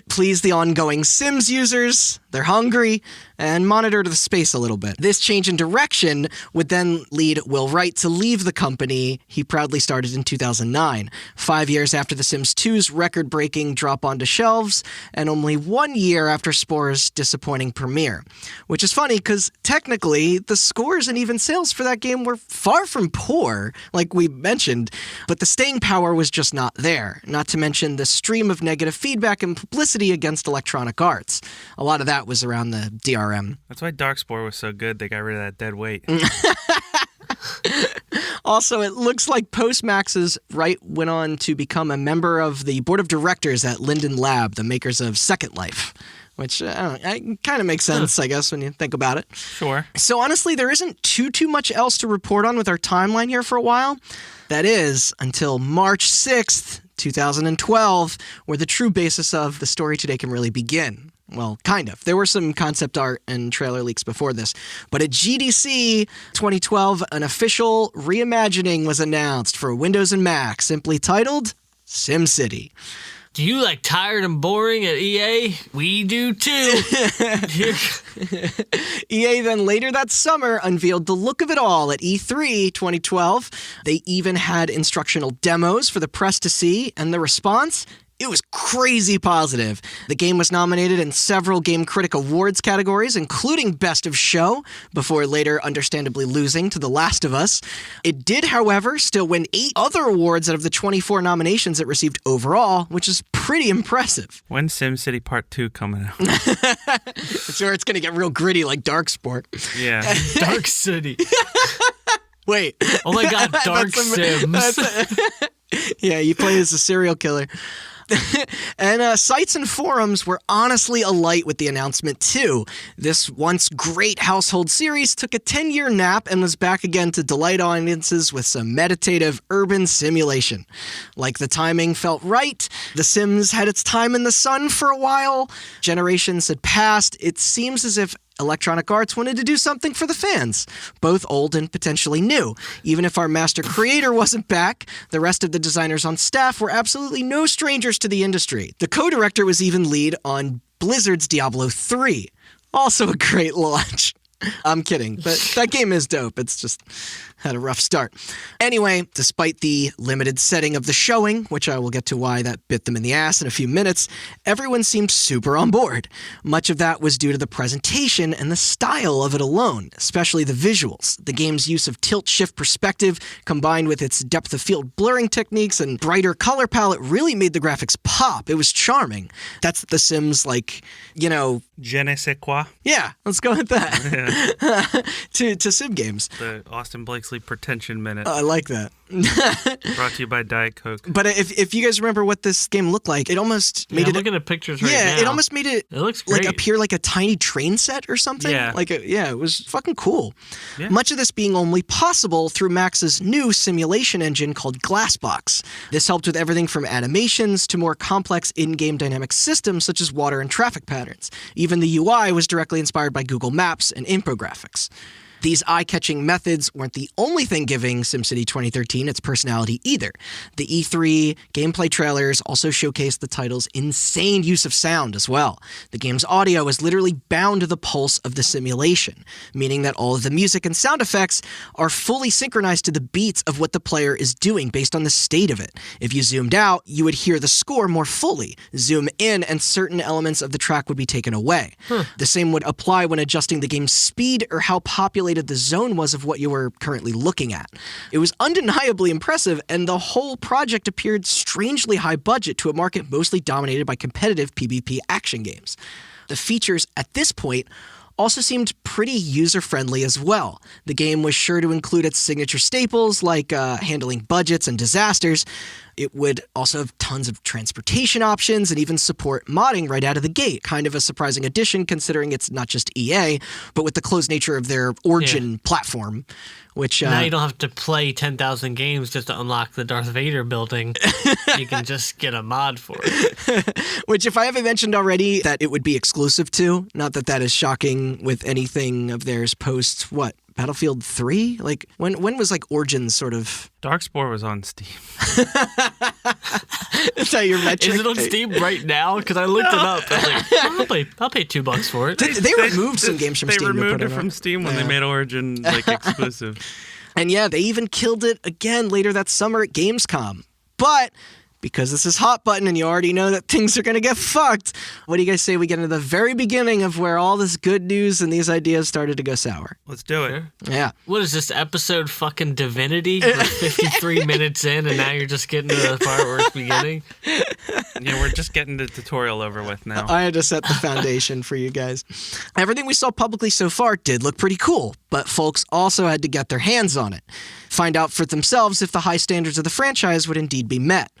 please the ongoing Sims users, they're hungry, and monitor the space a little bit. This change in direction would then lead Will Wright to leave the company he proudly started in 2009, 5 years after The Sims 2's record-breaking drop onto shelves, and only 1 year after Spore's disappointing premiere. Which is funny, because technically, the scores and even sales for that game were far from poor, like we mentioned, but the staying power was just not there, not to mention the stream of negative feedback and publicity against Electronic Arts. A lot of that was around the DRM. That's why Darkspore was so good. They got rid of that dead weight. Also, it looks like post-Max's, Wright went on to become a member of the board of directors at Linden Lab, the makers of Second Life. Which kind of makes sense, I guess, when you think about it. Sure. So honestly, there isn't too much else to report on with our timeline here for a while. That is, until March 6th, 2012, where the true basis of the story today can really begin. Well, kind of. There were some concept art and trailer leaks before this. But at GDC 2012, an official reimagining was announced for Windows and Mac, simply titled SimCity. Do you like tired and boring at EA? We do too. EA then later that summer unveiled the look of it all at E3 2012. They even had instructional demos for the press to see, and the response? It was crazy positive. The game was nominated in several Game Critic Awards categories, including Best of Show, before later understandably losing to The Last of Us. It did, however, still win 8 other awards out of the 24 nominations it received overall, which is pretty impressive. When's SimCity Part 2 coming out? It's where it's going to get real gritty like Darksport. Yeah. Dark City. Wait. Oh my God, Dark Sims. Yeah, you play as a serial killer. And sites and forums were honestly alight with the announcement, too. This once great household series took a 10-year nap and was back again to delight audiences with some meditative urban simulation. Like the timing felt right, The Sims had its time in the sun for a while, generations had passed, it seems as if Electronic Arts wanted to do something for the fans, both old and potentially new. Even if our master creator wasn't back, the rest of the designers on staff were absolutely no strangers to the industry. The co-director was even lead on Blizzard's Diablo 3. Also a great launch. I'm kidding, but that game is dope. It's just had a rough start. Anyway, despite the limited setting of the showing, which I will get to why that bit them in the ass in a few minutes, everyone seemed super on board. Much of that was due to the presentation and the style of it alone, especially the visuals. The game's use of tilt-shift perspective, combined with its depth-of-field blurring techniques and brighter color palette, really made the graphics pop. It was charming. That's The Sims, like, you know... Je ne sais quoi. Yeah, let's go with that. Yeah. to sim games. The Austin Blakesley Pretension Minute. I like that. Brought to you by Diet Coke. But if you guys remember what this game looked like, it almost made it. I'm looking at pictures right now. Yeah, it almost made it looks great. like appear like a tiny train set or something. Yeah. It was fucking cool. Yeah. Much of this being only possible through Max's new simulation engine called Glassbox. This helped with everything from animations to more complex in-game dynamic systems such as water and traffic patterns. Even the UI was directly inspired by Google Maps and infographics. These eye-catching methods weren't the only thing giving SimCity 2013 its personality either. The E3 gameplay trailers also showcased the title's insane use of sound as well. The game's audio is literally bound to the pulse of the simulation, meaning that all of the music and sound effects are fully synchronized to the beats of what the player is doing based on the state of it. If you zoomed out, you would hear the score more fully. Zoom in, and certain elements of the track would be taken away. The same would apply when adjusting the game's speed or how populated the zone was of what you were currently looking at. It was undeniably impressive, and the whole project appeared strangely high budget to a market mostly dominated by competitive PvP action games. The features at this point also seemed pretty user-friendly as well. The game was sure to include its signature staples like handling budgets and disasters. It would also have tons of transportation options and even support modding right out of the gate. Kind of a surprising addition considering it's not just EA, but with the closed nature of their Origin platform. Which now you don't have to play 10,000 games just to unlock the Darth Vader building. You can just get a mod for it. Which, if I haven't mentioned already, that it would be exclusive to. Not that that is shocking with anything of theirs post, Battlefield 3? Like, when was, Origin sort of... Darkspore was on Steam. Is that your metric? Is it on Steam right now? Because I looked it up. I was like, I'll pay $2 for it. They removed some games from Steam. They removed it from Steam when they made Origin, exclusive. And yeah, they even killed it again later that summer at Gamescom. But... because this is Hot Button and you already know that things are going to get fucked, what do you guys say we get into the very beginning of where all this good news and these ideas started to go sour? Let's do it. Yeah. What is this, episode fucking Divinity? We're 53 minutes in and now you're just getting to the part where it's beginning? Yeah, we're just getting the tutorial over with now. I had to set the foundation for you guys. Everything we saw publicly so far did look pretty cool, but folks also had to get their hands on it. Find out for themselves if the high standards of the franchise would indeed be met.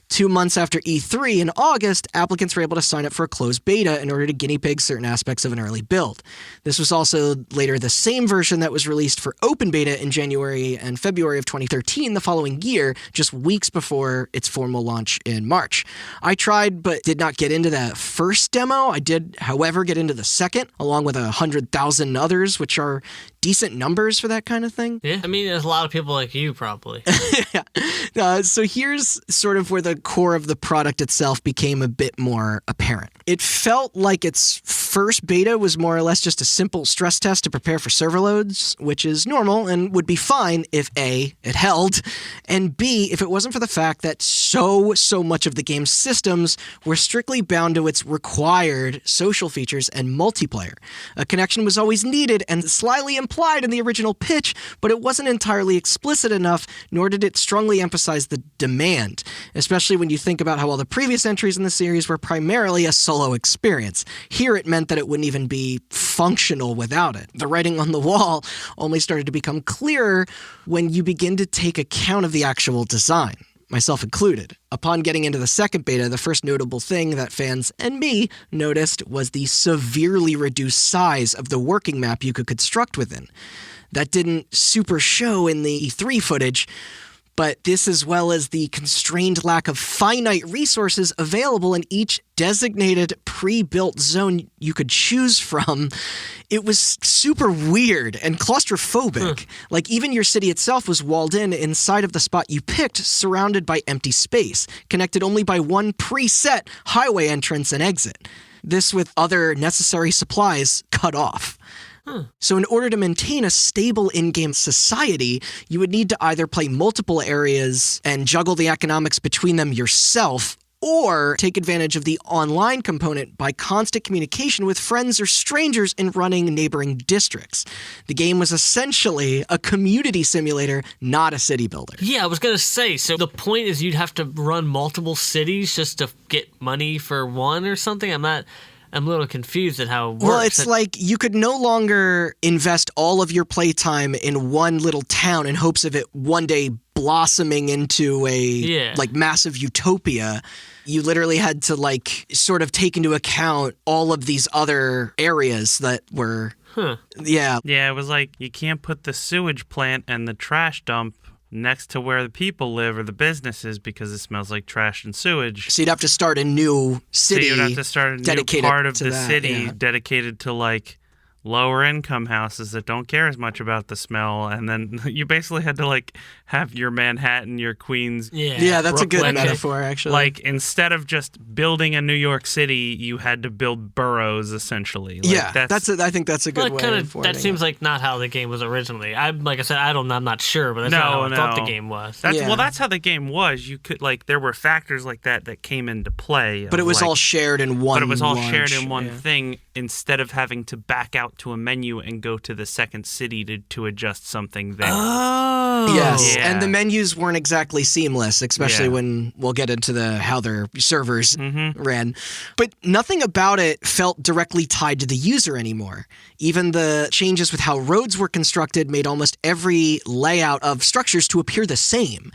2 months after E3 in August, applicants were able to sign up for a closed beta in order to guinea pig certain aspects of an early build. This was also later the same version that was released for open beta in January and February of 2013 the following year, just weeks before its formal launch in March. I tried but did not get into that first demo. I did, however, get into the second, along with 100,000 others, which are decent numbers for that kind of thing. Yeah, I mean, there's a lot of people like you, probably. So here's sort of where the core of the product itself became a bit more apparent. It felt like its first beta was more or less just a simple stress test to prepare for server loads, which is normal and would be fine if A, it held, and B, if it wasn't for the fact that so much of the game's systems were strictly bound to its required social features and multiplayer. A connection was always needed and slyly implied in the original pitch, but it wasn't entirely explicit enough, nor did it strongly emphasize the demand, especially when you think about how all the previous entries in the series were primarily a solo experience. Here it meant that it wouldn't even be functional without it. The writing on the wall only started to become clearer when you begin to take account of the actual design, myself included. Upon getting into the second beta, the first notable thing that fans and me noticed was the severely reduced size of the working map you could construct within. That didn't super show in the E3 footage, but this, as well as the constrained lack of finite resources available in each designated pre-built zone you could choose from, it was super weird and claustrophobic. Like, even your city itself was walled in inside of the spot you picked, surrounded by empty space, connected only by one preset highway entrance and exit. This with other necessary supplies cut off. So in order to maintain a stable in-game society, you would need to either play multiple areas and juggle the economics between them yourself, or take advantage of the online component by constant communication with friends or strangers in running neighboring districts. The game was essentially a community simulator, not a city builder. Yeah, I was going to say, so the point is you'd have to run multiple cities just to get money for one or something? I'm a little confused at how it works. Well, it's like you could no longer invest all of your playtime in one little town in hopes of it one day blossoming into a like massive utopia. You literally had to like sort of take into account all of these other areas that were Yeah, it was like you can't put the sewage plant and the trash dump next to where the people live or the businesses because it smells like trash and sewage. so you'd have to start a new city. So you'd have to start a new dedicated part of to the that, city dedicated to like lower income houses that don't care as much about the smell, and then you basically had to like have your Manhattan, your Queens. Yeah, that's Brooklyn, a good metaphor, actually. Like instead of just building a New York City, you had to build boroughs essentially. Like, I think that's a good way of that seems like not how the game was originally. Like I said, I'm not sure, but that's not how I thought the game was. Well, that's how the game was. You could like there were factors like that came into play. But it was all shared in one. But it was all shared in one thing instead of having to back out to a menu and go to the second city to adjust something there. Oh. Yes, and the menus weren't exactly seamless, especially when we'll get into how their servers ran. But nothing about it felt directly tied to the user anymore. Even the changes with how roads were constructed made almost every layout of structures to appear the same.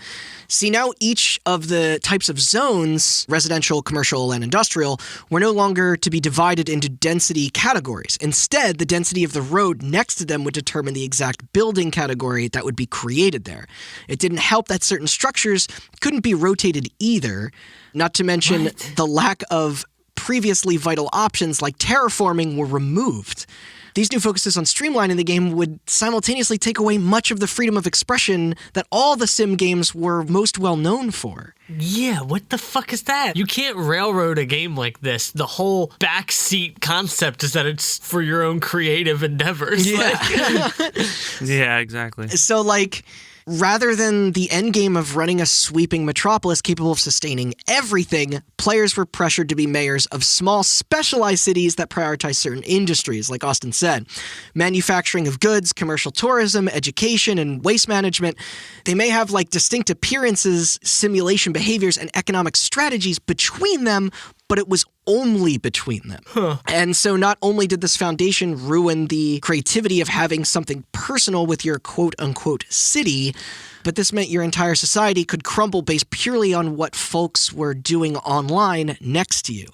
See, now each of the types of zones, residential, commercial, and industrial, were no longer to be divided into density categories. Instead, the density of the road next to them would determine the exact building category that would be created there. It didn't help that certain structures couldn't be rotated either, not to mention the lack of previously vital options like terraforming were removed. These new focuses on streamlining the game would simultaneously take away much of the freedom of expression that all the sim games were most well known for. Yeah, what the fuck is that? You can't railroad a game like this. The whole backseat concept is that it's for your own creative endeavors. Yeah. Yeah, exactly. So, like, rather than the endgame of running a sweeping metropolis capable of sustaining everything, players were pressured to be mayors of small, specialized cities that prioritize certain industries, like Austin said. Manufacturing of goods, commercial tourism, education, and waste management. They may have, like, distinct appearances, simulation behaviors, and economic strategies between them, but it was only between them. And so not only did this foundation ruin the creativity of having something personal with your quote-unquote city, but this meant your entire society could crumble based purely on what folks were doing online next to you.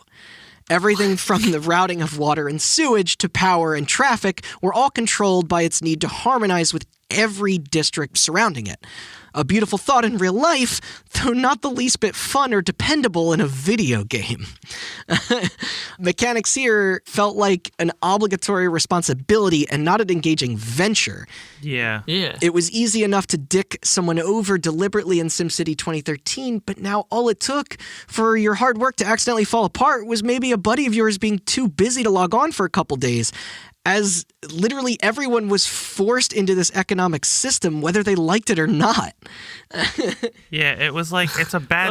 Everything from the routing of water and sewage to power and traffic were all controlled by its need to harmonize with every district surrounding it. A beautiful thought in real life, though not the least bit fun or dependable in a video game. Mechanics here felt like an obligatory responsibility and not an engaging venture. Yeah. It was easy enough to dick someone over deliberately in SimCity 2013, but now all it took for your hard work to accidentally fall apart was maybe a buddy of yours being too busy to log on for a couple days, as literally everyone was forced into this economic system, whether they liked it or not. Yeah, it was like, it's a bad...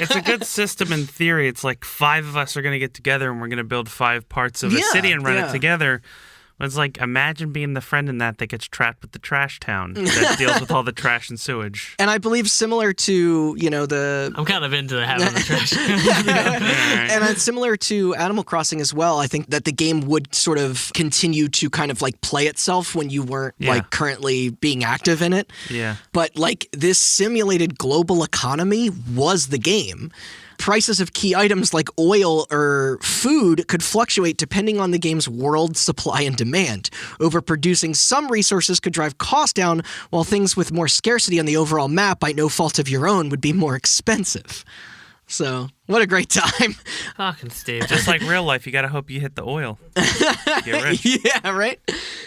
It's a good system in theory. It's like 5 of us are going to get together and we're going to build 5 parts of a city and run it together. It's like, imagine being the friend in that gets trapped with the trash town that deals with all the trash and sewage. And I believe similar to, I'm kind of into having the trash. And it's similar to Animal Crossing as well. I think that the game would sort of continue to kind of like play itself when you weren't like currently being active in it. Yeah. But like this simulated global economy was the game. Prices of key items like oil or food could fluctuate depending on the game's world supply and demand. Overproducing some resources could drive costs down, while things with more scarcity on the overall map by no fault of your own would be more expensive. So, what a great time. Fucking Steve. Just like real life, you gotta hope you hit the oil. Get rich. Yeah, right?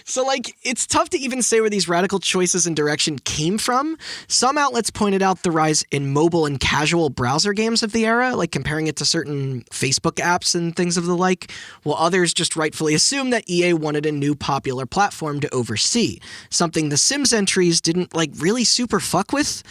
So, like, it's tough to even say where these radical choices and direction came from. Some outlets pointed out the rise in mobile and casual browser games of the era, like comparing it to certain Facebook apps and things of the like, while others just rightfully assumed that EA wanted a new popular platform to oversee, something the Sims entries didn't, like, really super fuck with.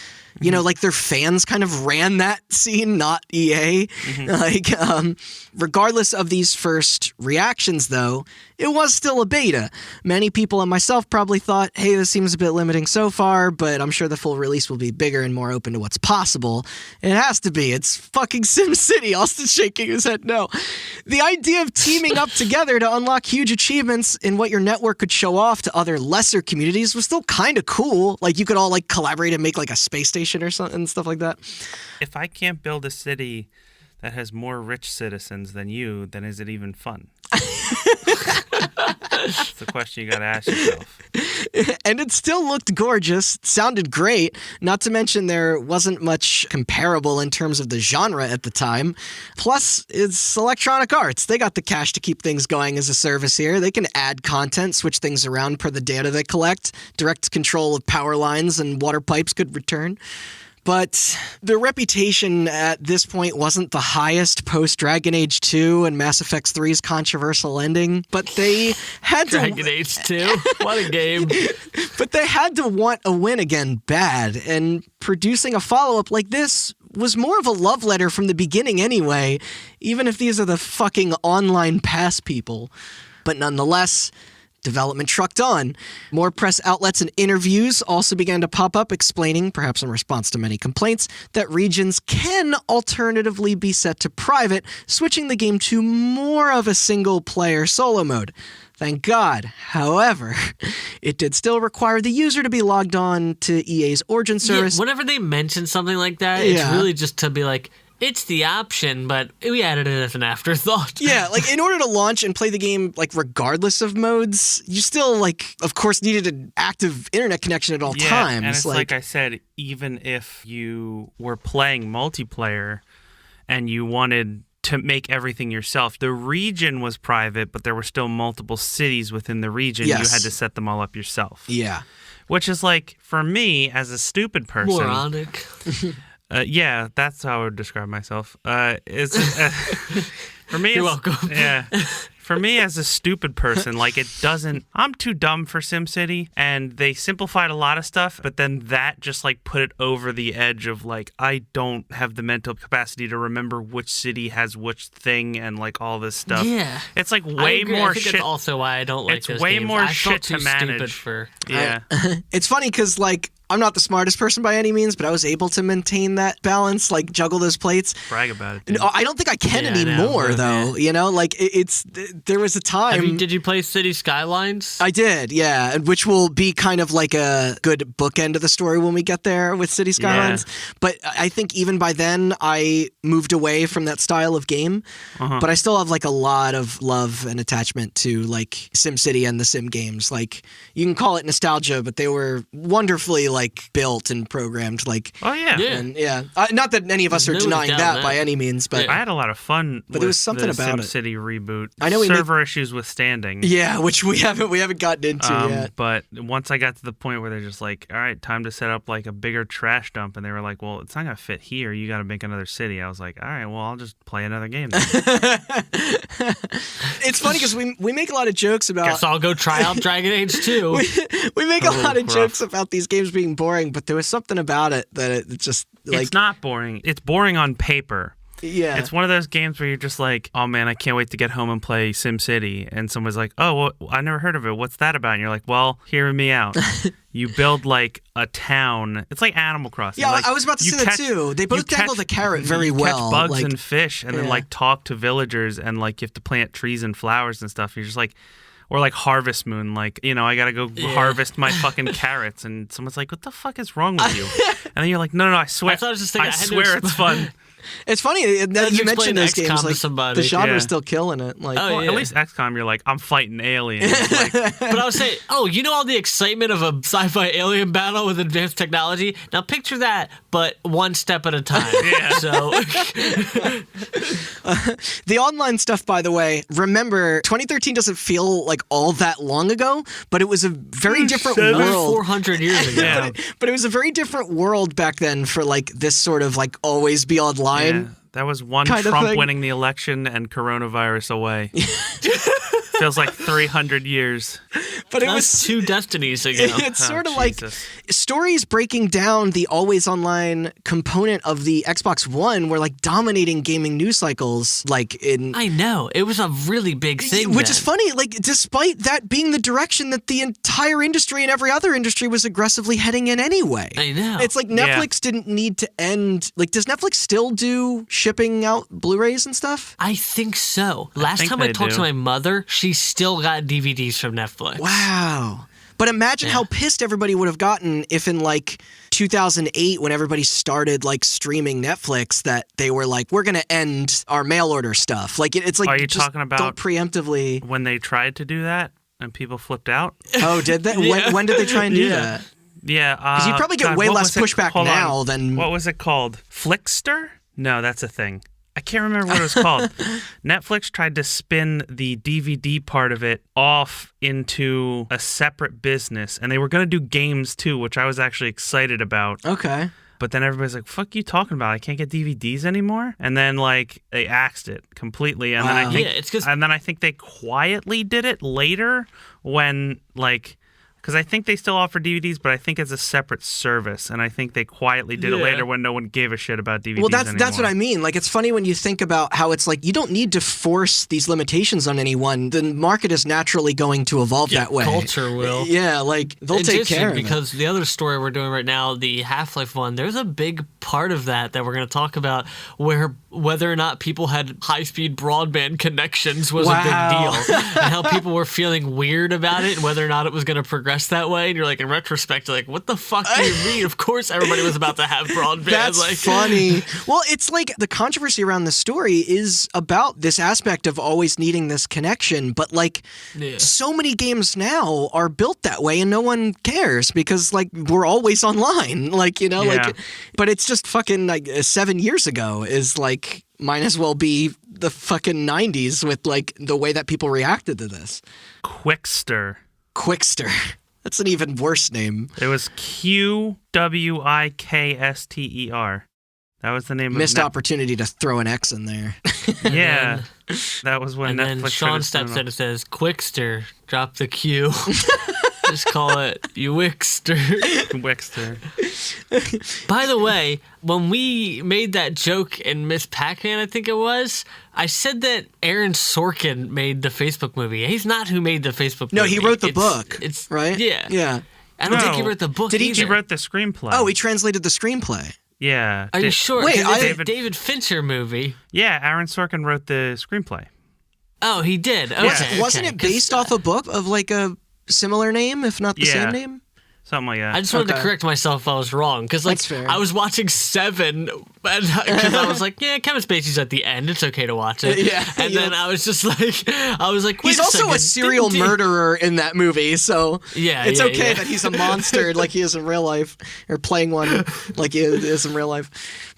Like their fans kind of ran that scene, not EA. okay? Regardless of these first reactions, though, it was still a beta. Many people and myself probably thought, hey, this seems a bit limiting so far, but I'm sure the full release will be bigger and more open to what's possible. It has to be. It's fucking SimCity. Austin's shaking his head no. The idea of teaming up together to unlock huge achievements in what your network could show off to other lesser communities was still kind of cool. Like, you could all, like, collaborate and make, like, a space station or something and stuff like that. If I can't build a city that has more rich citizens than you, then is it even fun? That's the question you gotta ask yourself. And it still looked gorgeous, sounded great, not to mention there wasn't much comparable in terms of the genre at the time. Plus, it's Electronic Arts. They got the cash to keep things going as a service here. They can add content, switch things around per the data they collect. Direct control of power lines and water pipes could return. But their reputation at this point wasn't the highest post-Dragon Age 2 and Mass Effect 3's controversial ending, but they had to... Dragon Age 2? What a game. But they had to want a win again bad, and producing a follow-up like this was more of a love letter from the beginning anyway, even if these are the fucking online pass people. But nonetheless... development trucked on. More press outlets and interviews also began to pop up explaining, perhaps in response to many complaints, that regions can alternatively be set to private, switching the game to more of a single-player solo mode. Thank God. However, it did still require the user to be logged on to EA's Origin service. Yeah, whenever they mention something like that, it's really just to be like, it's the option, but we added it as an afterthought. Yeah, like, in order to launch and play the game, like, regardless of modes, you still, like, of course, needed an active internet connection at all times. And it's like I said, even if you were playing multiplayer and you wanted to make everything yourself, the region was private, but there were still multiple cities within the region. Yes. You had to set them all up yourself. Yeah. Which is like, for me, as a stupid person... moronic. Yeah, that's how I would describe myself. For me, You're welcome. Yeah. For me, as a stupid person, like, it doesn't... I'm too dumb for SimCity, and they simplified a lot of stuff, but then that just, like, put it over the edge of, like, I don't have the mental capacity to remember which city has which thing and, like, all this stuff. Yeah. It's, like, way more I think shit. that's also why I don't like It's those way games. more I shit felt to too manage. stupid for... Yeah. It's funny because, like, I'm not the smartest person by any means, but I was able to maintain that balance, like, juggle those plates. Brag about it, dude. No, I don't think I can anymore, though. You know, like, there was a time... Did you play City Skylines? I did, yeah, which will be kind of like a good bookend of the story when we get there with City Skylines. Yeah. But I think even by then, I moved away from that style of game. But I still have, like, a lot of love and attachment to, like, SimCity and the Sim games. Like, you can call it nostalgia, but they were wonderfully, like, built and programmed. Like, oh, yeah. And, not that any of us are denying that by any means, but... I had a lot of fun with there was something the about SimCity reboot. I know server issues withstanding. Yeah, which we haven't gotten into yet. But once I got to the point where they're just like, all right, time to set up, like, a bigger trash dump, and they were like, well, it's not going to fit here. You got to make another city. I was like, all right, well, I'll just play another game then. It's funny because we make a lot of jokes about... Guess I'll go try out Dragon Age 2. we make a lot of jokes about these games being boring, but there was something about it that it just, like... It's not boring. It's boring on paper. Yeah. It's one of those games where you're just like, oh man, I can't wait to get home and play SimCity. And someone's like, oh, well, I never heard of it. What's that about? And you're like, well, hear me out. You build, like, a town. It's like Animal Crossing. Yeah, like, I was about to say that too. They both dangle the carrot very well. You catch bugs and fish and then, like, talk to villagers and, like, you have to plant trees and flowers and stuff. You're just like... Or like Harvest Moon, like, you know, I gotta go harvest my fucking carrots, and someone's like, "What the fuck is wrong with you?" And then you're like, "No, I swear, I swear it's fun." It's funny that you mentioned those games. Like, the genre's still killing it. Like, at least XCOM, you're like, I'm fighting aliens. Like, but I would say, you know all the excitement of a sci-fi alien battle with advanced technology? Now picture that, but one step at a time. Yeah. So the online stuff, by the way, remember, 2013 doesn't feel like all that long ago, but it was a very different world. 400 years ago. Yeah. But it was a very different world back then for, like, this sort of, like, always be online. Yeah, that was one Trump winning the election and coronavirus away. Feels like 300 years. But it was 2 Destinies ago. It's sort of like stories breaking down the always online component of the Xbox One were like dominating gaming news cycles. I know. It was a really big thing. Which is funny, like, despite that being the direction that the entire industry and every other industry was aggressively heading in anyway. I know. It's like Netflix didn't need to end. Like, does Netflix still do shipping out Blu-rays and stuff? I think so. Last time I talked to my mother, she still got DVDs from Netflix. Wow. But imagine how pissed everybody would have gotten if in like 2008, when everybody started like streaming Netflix, that they were like, we're going to end our mail order stuff. Like, it's like, are you talking about don't preemptively. When they tried to do that and people flipped out? Oh, did they? When did they try and do that? Yeah. Because you probably get way less pushback now than. What was it called? Flickster? No, that's a thing. I can't remember what it was called. Netflix tried to spin the DVD part of it off into a separate business, and they were going to do games too, which I was actually excited about. Okay. But then everybody's like, fuck you talking about? I can't get DVDs anymore? And then, like, they axed it completely. And then I think they quietly did it later when, like... Because I think they still offer DVDs, but I think it's a separate service, and I think they quietly did it later when no one gave a shit about DVDs. Well, that's what I mean. Like, it's funny when you think about how it's like you don't need to force these limitations on anyone. The market is naturally going to evolve that way. Culture will. Yeah, like they'll take care of it. Because the other story we're doing right now, the Half-Life one, there's a big part of that we're going to talk about, where whether or not people had high-speed broadband connections was a big deal, and how people were feeling weird about it, and whether or not it was going to progress that way. And you're like, in retrospect, you're like, what the fuck do you mean? Of course everybody was about to have broadband. That's funny. Well, it's like the controversy around the story is about this aspect of always needing this connection, but like so many games now are built that way and no one cares because like we're always online, like, you know, like, but it's just fucking like 7 years ago is like, might as well be the fucking 90s with like the way that people reacted to this. Quickster. That's an even worse name. It was QWIKSTER. That was the name. Missed opportunity to throw an X in there. Yeah, that was when and Netflix. Then Sean steps in and says, "Quickster, drop the Q." Just call it Wixter. Wixter. By the way, when we made that joke in Miss Pac-Man, I think it was, I said that Aaron Sorkin made the Facebook movie. He's not who made the Facebook movie. No, he wrote the book. It's right? Yeah. Yeah. I don't think he wrote the book either. He wrote the screenplay. Oh, he translated the screenplay. Yeah. Are you sure? Wait, it's a David Fincher movie. Yeah, Aaron Sorkin wrote the screenplay. Oh, he did? Okay. Wasn't it based off a book of like a similar name, if not the same name? Something like that. I just wanted to correct myself if I was wrong. Because like, I was watching Seven, because I was like, yeah, Kevin Spacey's at the end. It's okay to watch it. And then I was just like, wait he's also a serial murderer in that movie, so it's okay that he's a monster like he is in real life, or playing one like he is in real life.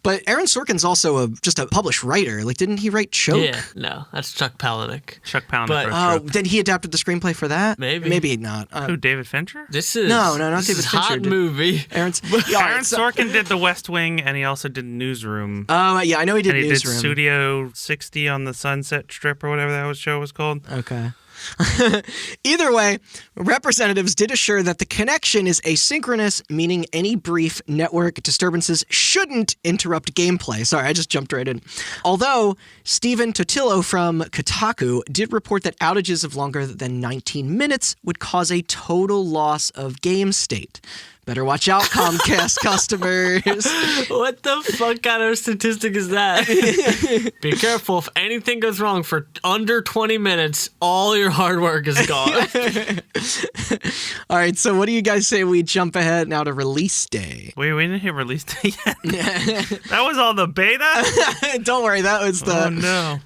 But Aaron Sorkin's also just a published writer. Like, didn't he write Choke? Yeah, no, that's Chuck Palahniuk. Chuck Palahniuk wrote Choke. Then he adapted the screenplay for that? Maybe not. Who, David Fincher? This is not David Fincher. Hot movie. Aaron Sorkin did The West Wing, and he also did Newsroom. Oh, yeah, I know he did Newsroom. And he did Studio 60 on the Sunset Strip, or whatever that show was called. Okay. Either way, representatives did assure that the connection is asynchronous, meaning any brief network disturbances shouldn't interrupt gameplay. Sorry, I just jumped right in. Although, Stephen Totillo from Kotaku did report that outages of longer than 19 minutes would cause a total loss of game state. Better watch out, Comcast customers. What the fuck kind of statistic is that? Be careful. If anything goes wrong for under 20 minutes, all your hard work is gone. All right, so what do you guys say we jump ahead now to release day? Wait, we didn't hit release day yet? That was all the beta? Don't worry, that was the... Oh, no.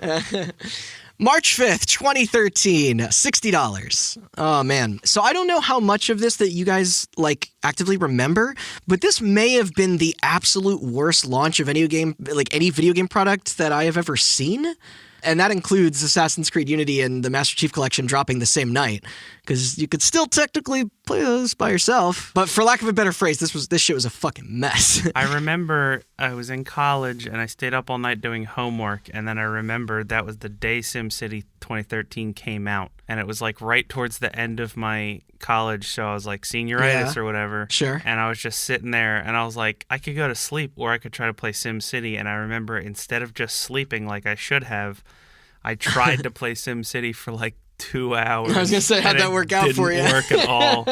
March 5th, 2013, $60. Oh, man. So I don't know how much of this that you guys, like, actively remember, but this may have been the absolute worst launch of any video game product that I have ever seen. And that includes Assassin's Creed Unity and the Master Chief Collection dropping the same night, because you could still technically play those by yourself. But for lack of a better phrase, this shit was a fucking mess. I remember I was in college and I stayed up all night doing homework, and then I remembered that was the day SimCity 2013 came out. And it was like right towards the end of my college, so I was like senioritis or whatever. Sure. And I was just sitting there and I was like, I could go to sleep or I could try to play SimCity. And I remember instead of just sleeping like I should have, I tried to play SimCity for like 2 hours. I was going to say, how'd that work out for you? It didn't work at all.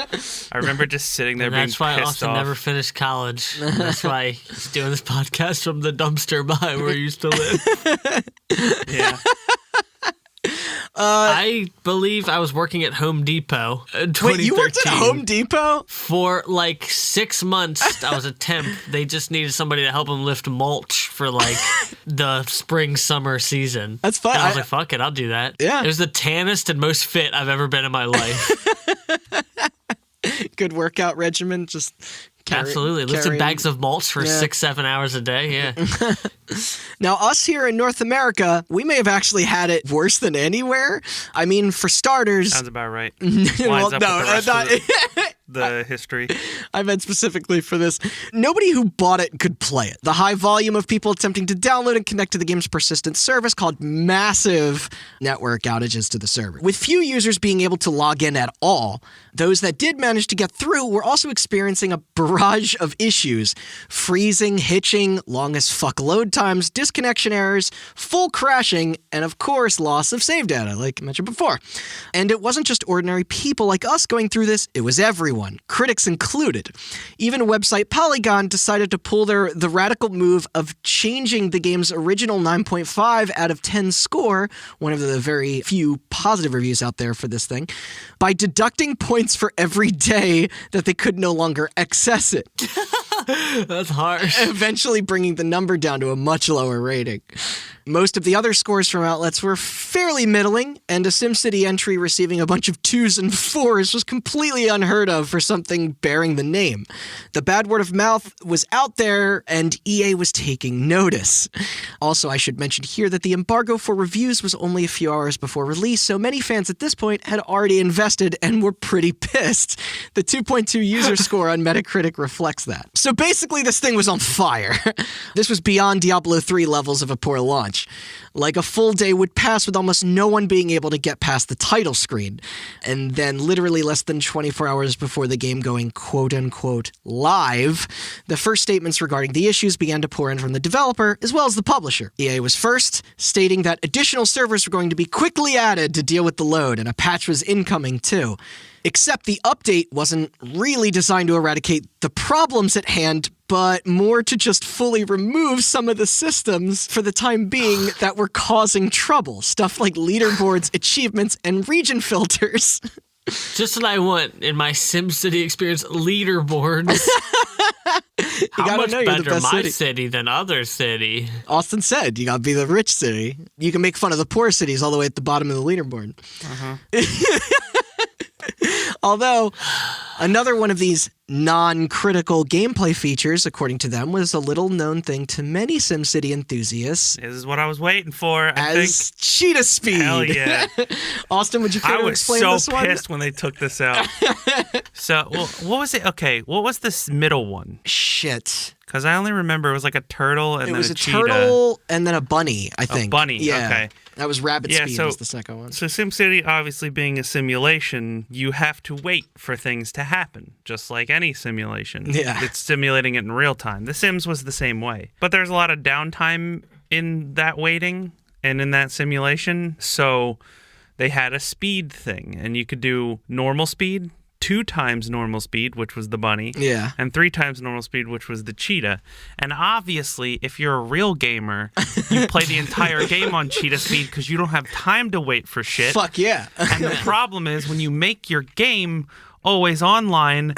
I remember just sitting there being pissed off. That's why Austin never finished college. And that's why he's doing this podcast from the dumpster behind where he used to live. Yeah. I believe I was working at Home Depot in 2013. Wait, you worked at Home Depot? For like 6 months. I was a temp. They just needed somebody to help them lift mulch for like the spring-summer season. That's fun. And I was like, fuck it, I'll do that. Yeah. It was the tannest and most fit I've ever been in my life. Good workout regimen, just... Absolutely. Lifted bags of mulch for 6-7 hours a day. Yeah. Now, us here in North America, we may have actually had it worse than anywhere. I mean, for starters... Sounds about right. Lines up with the history. I meant specifically for this. Nobody who bought it could play it. The high volume of people attempting to download and connect to the game's persistent service caused massive network outages to the server. With few users being able to log in at all, those that did manage to get through were also experiencing a barrage of issues. Freezing, hitching, long as fuck load times, disconnection errors, full crashing, and of course, loss of save data, like I mentioned before. And it wasn't just ordinary people like us going through this, it was everyone, critics included. Even website Polygon decided to pull the radical move of changing the game's original 9.5 out of 10 score, one of the very few positive reviews out there for this thing, by deducting points for every day that they could no longer access it. That's harsh. Eventually bringing the number down to a much lower rating. Most of the other scores from outlets were fairly middling, and a SimCity entry receiving a bunch of 2s and 4s was completely unheard of for something bearing the name. The bad word of mouth was out there, and EA was taking notice. Also, I should mention here that the embargo for reviews was only a few hours before release, so many fans at this point had already invested and were pretty pissed. The 2.2 user score on Metacritic reflects that. So basically, this thing was on fire. This was beyond Diablo 3 levels of a poor launch. Like a full day would pass with almost no one being able to get past the title screen. And then literally less than 24 hours before the game going quote-unquote live, the first statements regarding the issues began to pour in from the developer as well as the publisher. EA was first, stating that additional servers were going to be quickly added to deal with the load, and a patch was incoming too. Except the update wasn't really designed to eradicate the problems at hand, but more to just fully remove some of the systems for the time being that were causing trouble. Stuff like leaderboards, achievements, and region filters. Just what I want in my SimCity experience, leaderboards. How much better my city than other city? Austin said, you gotta be the rich city. You can make fun of the poor cities all the way at the bottom of the leaderboard. Although, another one of these non-critical gameplay features, according to them, was a little-known thing to many SimCity enthusiasts. This is what I was waiting for, I think. Cheetah speed. Hell yeah. Austin, would you care to explain this one? I was so pissed when they took this out. So, well, what was it? Okay, what was this middle one? Shit. Because I only remember it was like a turtle and then a cheetah. It was a turtle and then a bunny, I think. A bunny, yeah. Okay. That was Rabbit Speed was the second one. So SimCity, obviously being a simulation, you have to wait for things to happen, just like any simulation. Yeah. It's simulating it in real time. The Sims was the same way. But there's a lot of downtime in that waiting and in that simulation. So they had a speed thing, and you could do normal speed, 2 times normal speed, which was the bunny, and 3 times normal speed, which was the cheetah. And obviously, if you're a real gamer, you play the entire game on cheetah speed because you don't have time to wait for shit. Fuck yeah. And the problem is when you make your game always online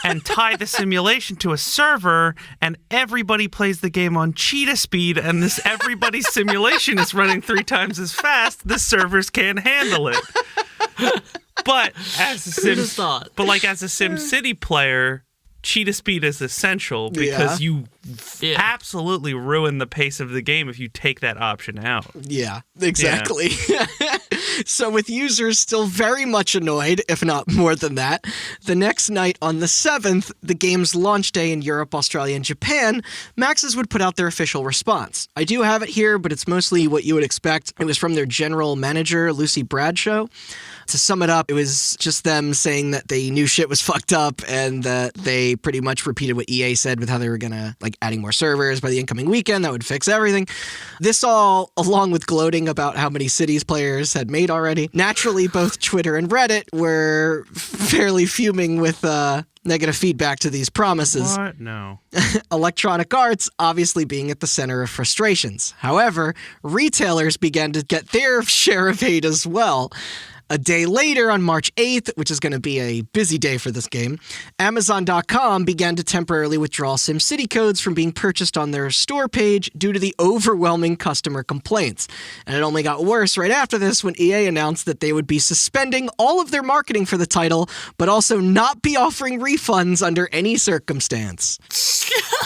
and tie the simulation to a server and everybody plays the game on cheetah speed and this everybody's simulation is running 3 times as fast, the servers can't handle it. But as a SimCity player, cheetah speed is essential because you absolutely ruin the pace of the game if you take that option out. Yeah, exactly. Yeah. So with users still very much annoyed, if not more than that, the next night on the 7th, the game's launch day in Europe, Australia, and Japan, Maxis would put out their official response. I do have it here, but it's mostly what you would expect. It was from their general manager, Lucy Bradshaw. To sum it up, it was just them saying that they knew shit was fucked up and that they pretty much repeated what EA said with how they were gonna, adding more servers by the incoming weekend. That would fix everything. This all, along with gloating about how many cities players had made already. Naturally, both Twitter and Reddit were fairly fuming with negative feedback to these promises. What? No. Electronic Arts obviously being at the center of frustrations. However, retailers began to get their share of hate as well. A day later, on March 8th, which is going to be a busy day for this game, Amazon.com began to temporarily withdraw SimCity codes from being purchased on their store page due to the overwhelming customer complaints. And it only got worse right after this when EA announced that they would be suspending all of their marketing for the title, but also not be offering refunds under any circumstance.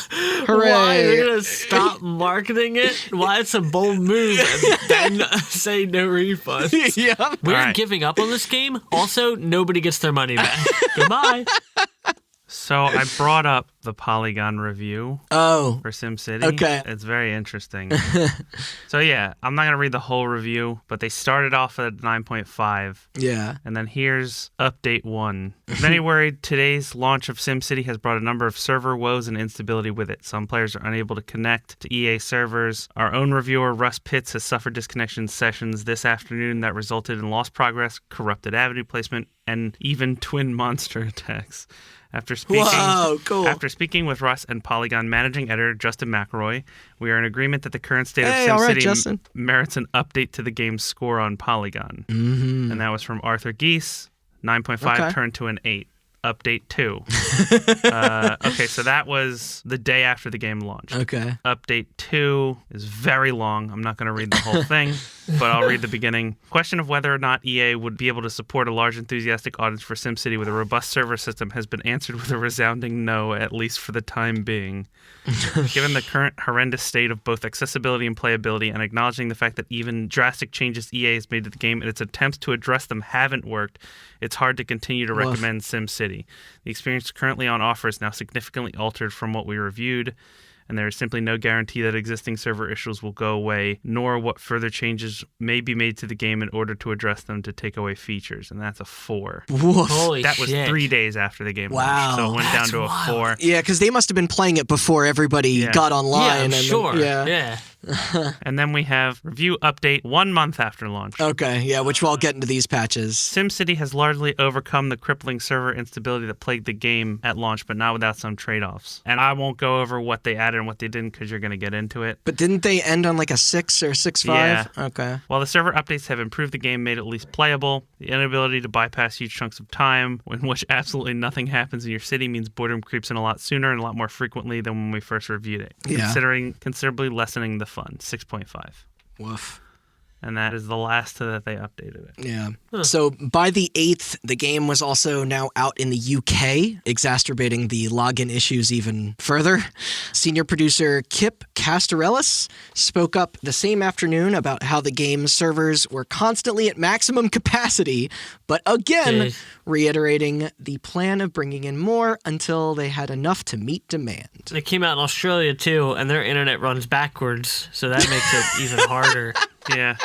Hooray! Why are they going to stop marketing it? Why it's a bold move and then say no refunds? Yeah. We're giving up on this game. Also, nobody gets their money back. Goodbye. So I brought up the Polygon review for SimCity. Okay. It's very interesting. So yeah, I'm not going to read the whole review, but they started off at 9.5. Yeah. And then here's update 1. Many worried today's launch of SimCity has brought a number of server woes and instability with it. Some players are unable to connect to EA servers. Our own reviewer, Russ Pitts, has suffered disconnection sessions this afternoon that resulted in lost progress, corrupted avenue placement, and even twin monster attacks. After speaking with Russ and Polygon managing editor Justin McElroy, we are in agreement that the current state of SimCity merits an update to the game's score on Polygon. Mm-hmm. And that was from Arthur Geese. 9.5 turned to an 8. Update 2. Okay, so that was the day after the game launched. Okay. Update 2 is very long. I'm not going to read the whole thing, but I'll read the beginning. Question of whether or not EA would be able to support a large enthusiastic audience for SimCity with a robust server system has been answered with a resounding no, at least for the time being. Given the current horrendous state of both accessibility and playability, and acknowledging the fact that even drastic changes EA has made to the game and its attempts to address them haven't worked, it's hard to continue to recommend SimCity. The experience currently on offer is now significantly altered from what we reviewed, and there is simply no guarantee that existing server issues will go away, nor what further changes may be made to the game in order to address them to take away features. And that's a 4. Holy that was shit. 3 days after the game launched, so it went down to a 4. Yeah, because they must have been playing it before everybody got online. Yeah. And then we have review update 1 month after launch. Okay, yeah, which we'll get into these patches. SimCity has largely overcome the crippling server instability that plagued the game at launch, but not without some trade-offs. And I won't go over what they added and what they didn't because you're going to get into it. But didn't they end on a 6 or 6.5? Yeah. Okay. While the server updates have improved the game, made it at least playable, the inability to bypass huge chunks of time in which absolutely nothing happens in your city means boredom creeps in a lot sooner and a lot more frequently than when we first reviewed it, considerably lessening the fun. 6.5. Woof. And that is the last that they updated it. Yeah. So by the 8th, the game was also now out in the UK, exacerbating the login issues even further. Senior producer Kip Castorellis spoke up the same afternoon about how the game's servers were constantly at maximum capacity, but again, reiterating the plan of bringing in more until they had enough to meet demand. It came out in Australia, too, and their internet runs backwards, so that makes it even harder. Yeah.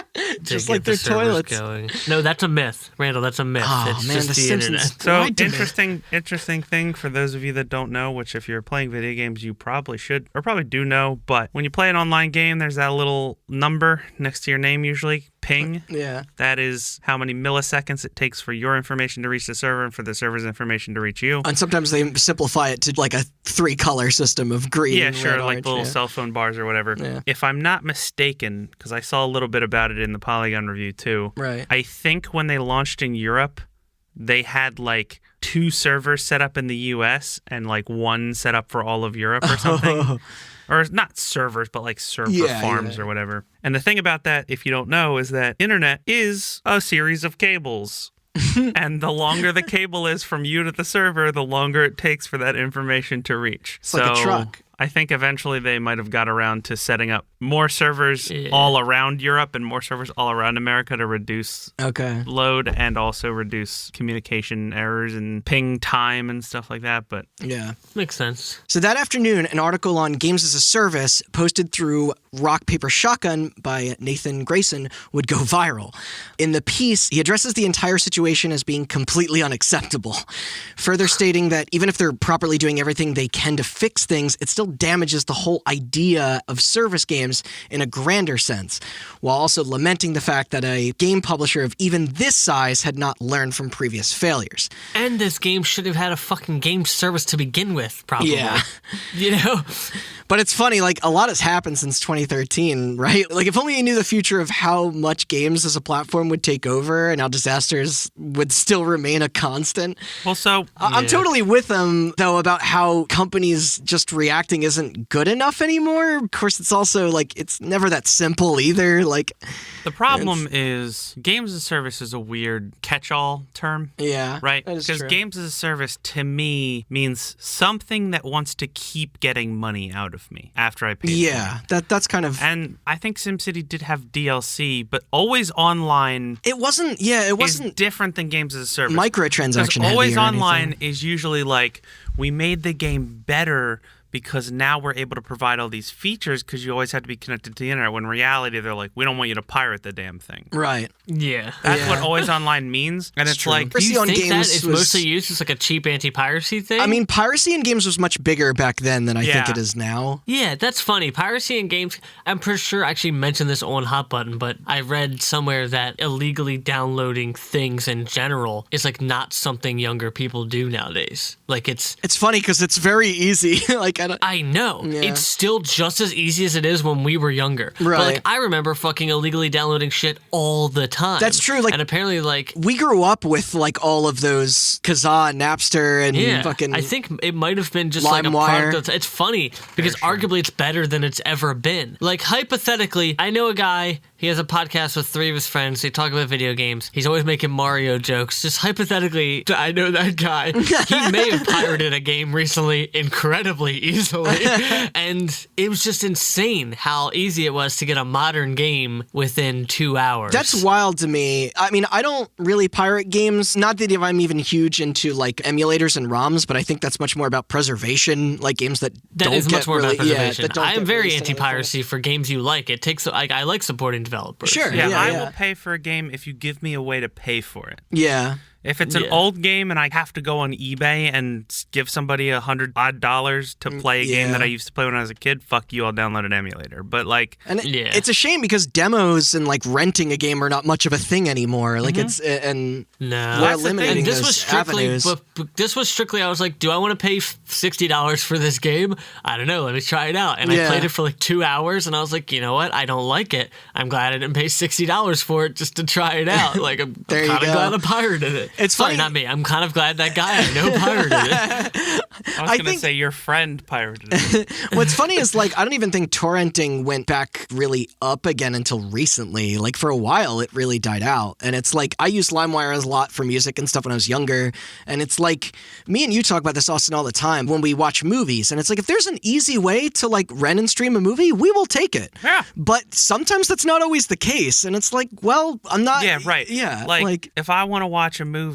Just like their toilets. Going. No, that's a myth. Randall, that's a myth. Oh, it's man, just the internet. So, interesting thing for those of you that don't know, which if you're playing video games, you probably should, or probably do know, but when you play an online game, there's that little number next to your name usually, ping. Yeah. That is how many milliseconds it takes for your information to reach the server and for the server's information to reach you. And sometimes they simplify it to a 3-color system of green. Yeah, and sure, red, like orange, the little cell phone bars or whatever. Yeah. If I'm not mistaken, because I saw a little bit about it in the Polygon review too. Right. I think when they launched in Europe, they had 2 servers set up in the US and 1 set up for all of Europe or something. Or not servers, but server farms or whatever. And the thing about that, if you don't know, is that internet is a series of cables. And the longer the cable is from you to the server, the longer it takes for that information to reach. It's like a truck. I think eventually they might have got around to setting up more servers all around Europe and more servers all around America to reduce load and also reduce communication errors and ping time and stuff like that. But yeah, makes sense. So that afternoon, an article on Games as a Service posted through Rock Paper Shotgun by Nathan Grayson would go viral. In the piece, he addresses the entire situation as being completely unacceptable, further stating that even if they're properly doing everything they can to fix things, it still damages the whole idea of service games in a grander sense, while also lamenting the fact that a game publisher of even this size had not learned from previous failures. And this game should have had a fucking game service to begin with, probably. Yeah. You know? But it's funny, like, a lot has happened since 2013, right? Like, if only you knew the future of how much games as a platform would take over and how disasters would still remain a constant. Well, so... I'm totally with them, though, about how companies just reacting isn't good enough anymore. Of course, it's also, like, it's never that simple either. Like, the problem is games as a service is a weird catch-all term. Yeah. Right? Because games as a service, to me, means something that wants to keep getting money out of me after I pay. Yeah, that's kind of... And I think SimCity did have DLC, but always online... It wasn't different than games as a service. Microtransaction heavy always or online anything. Is usually like, we made the game better because now we're able to provide all these features because you always have to be connected to the internet. When in reality, they're like, we don't want you to pirate the damn thing. Right. Yeah. That's what always online means. And it's true. Do like... you on think games that is was- mostly used as like a cheap anti-piracy thing? I mean, piracy in games was much bigger back then than I think it is now. Yeah, that's funny. Piracy in games, I'm pretty sure I actually mentioned this on Hot Button, but I read somewhere that illegally downloading things in general is like not something younger people do nowadays. Like it's funny because it's very easy. Like I know. Yeah. It's still just as easy as it is when we were younger. Right. But like I remember fucking illegally downloading shit all the time. That's true. Like, and apparently like we grew up with like all of those Kazaa and Napster and fucking I think it might have been just LimeWire. like a product of, it's funny because arguably it's better than it's ever been. Like hypothetically, I know a guy, he has a podcast with 3 of his friends. They talk about video games. He's always making Mario jokes. Just hypothetically, I know that guy. He may have pirated a game recently incredibly easily. And it was just insane how easy it was to get a modern game within 2 hours. That's wild to me. I mean, I don't really pirate games. Not that I'm even huge into like emulators and ROMs, but I think that's much more about preservation, like games that don't is get much more really, about preservation. that don't I am get very released on anti-piracy for games you like. It takes I like supporting developers. Sure. Yeah, Yeah, I yeah. will pay for a game if you give me a way to pay for it. Yeah. If it's an old game and I have to go on eBay and give somebody $100 to play a game that I used to play when I was a kid, fuck you, I'll download an emulator. But like, And it's a shame because demos and like renting a game are not much of a thing anymore. Like it's and No, we're that's the thing. eliminating And this those was strictly, avenues. but this was strictly. I was like, do I want to pay $60 for this game? I don't know. Let me try it out. And I played it for like 2 hours, and I was like, you know what? I don't like it. I'm glad I didn't pay $60 for it just to try it out. Like I'm kind of glad I pirated it. It's Sorry, funny. not me. I'm kind of glad that guy I know pirated it. I was going to say your friend pirated it. What's funny is like I don't even think torrenting went back really up again until recently. Like for a while it really died out. And it's like I used LimeWire a lot for music and stuff when I was younger. And it's like me and you talk about this, Austin, all the time when we watch movies. And it's like if there's an easy way to like rent and stream a movie, we will take it. Yeah. But sometimes that's not always the case. And it's like, well, I'm not. Yeah, right. Yeah. Like if I want to watch a movie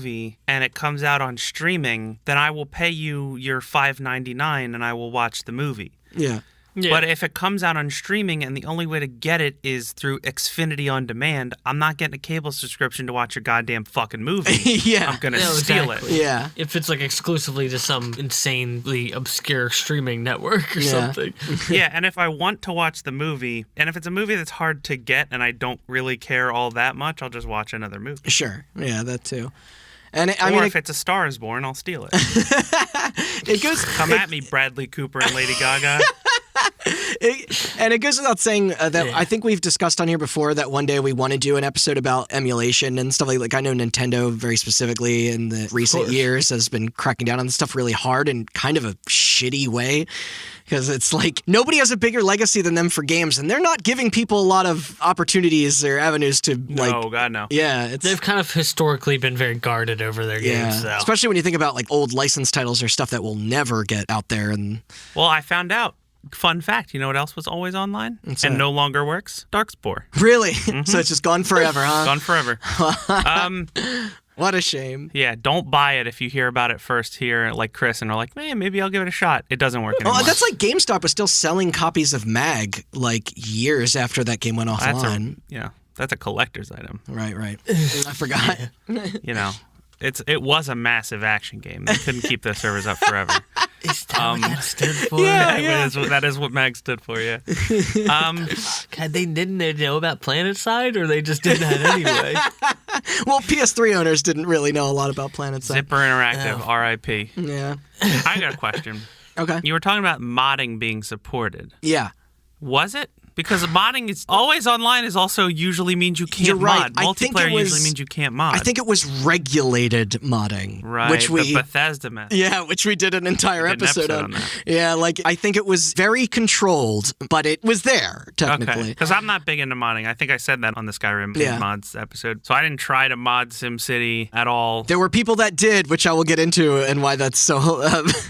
and it comes out on streaming, then I will pay you your $5.99 and I will watch the movie. Yeah. Yeah. But if it comes out on streaming and the only way to get it is through Xfinity On Demand, I'm not getting a cable subscription to watch a goddamn fucking movie. Yeah. I'm going to No, steal exactly. it. Yeah. If it's like exclusively to some insanely obscure streaming network or something. Yeah, and if I want to watch the movie, and if it's a movie that's hard to get and I don't really care all that much, I'll just watch another movie. Sure. Yeah, that too. And if it's A Star Is Born, I'll steal it. it goes. Come at me, Bradley Cooper and Lady Gaga. And it goes without saying that I think we've discussed on here before that one day we want to do an episode about emulation and stuff like I know Nintendo very specifically in the recent years has been cracking down on this stuff really hard in kind of a shitty way. Because it's like nobody has a bigger legacy than them for games, and they're not giving people a lot of opportunities or avenues to like. No, God, no. Yeah, they've kind of historically been very guarded over their games. So. Especially when you think about like old licensed titles or stuff that will never get out there. And well, I found out. Fun fact, you know what else was always online and no longer works? Darkspore. Really? Mm-hmm. So it's just gone forever, huh? Gone forever. What a shame. Yeah, don't buy it if you hear about it first here, like Chris, and are like, man, maybe I'll give it a shot. It doesn't work anymore. Well, that's like GameStop was still selling copies of Mag like years after that game went offline. That's a collector's item. Right. I forgot. You know, it was a massive action game. They couldn't keep the servers up forever. Is that what that stood for? Yeah. That is what Mag stood for, yeah. God, didn't they know about PlanetSide, or they just did that anyway? Well, PS3 owners didn't really know a lot about PlanetSide. Zipper Interactive, R.I.P. Yeah. I got a question. Okay. You were talking about modding being supported. Yeah. Was it? Because modding is always online is also usually means you can't You're right. mod. Multiplayer usually means you can't mod. I think it was regulated modding. Right, which the Bethesda method. Yeah, which we did an entire episode on. Yeah, like I think it was very controlled, but it was there, technically. Because I'm not big into modding. I think I said that on the Skyrim mods episode. So I didn't try to mod SimCity at all. There were people that did, which I will get into and why that's so...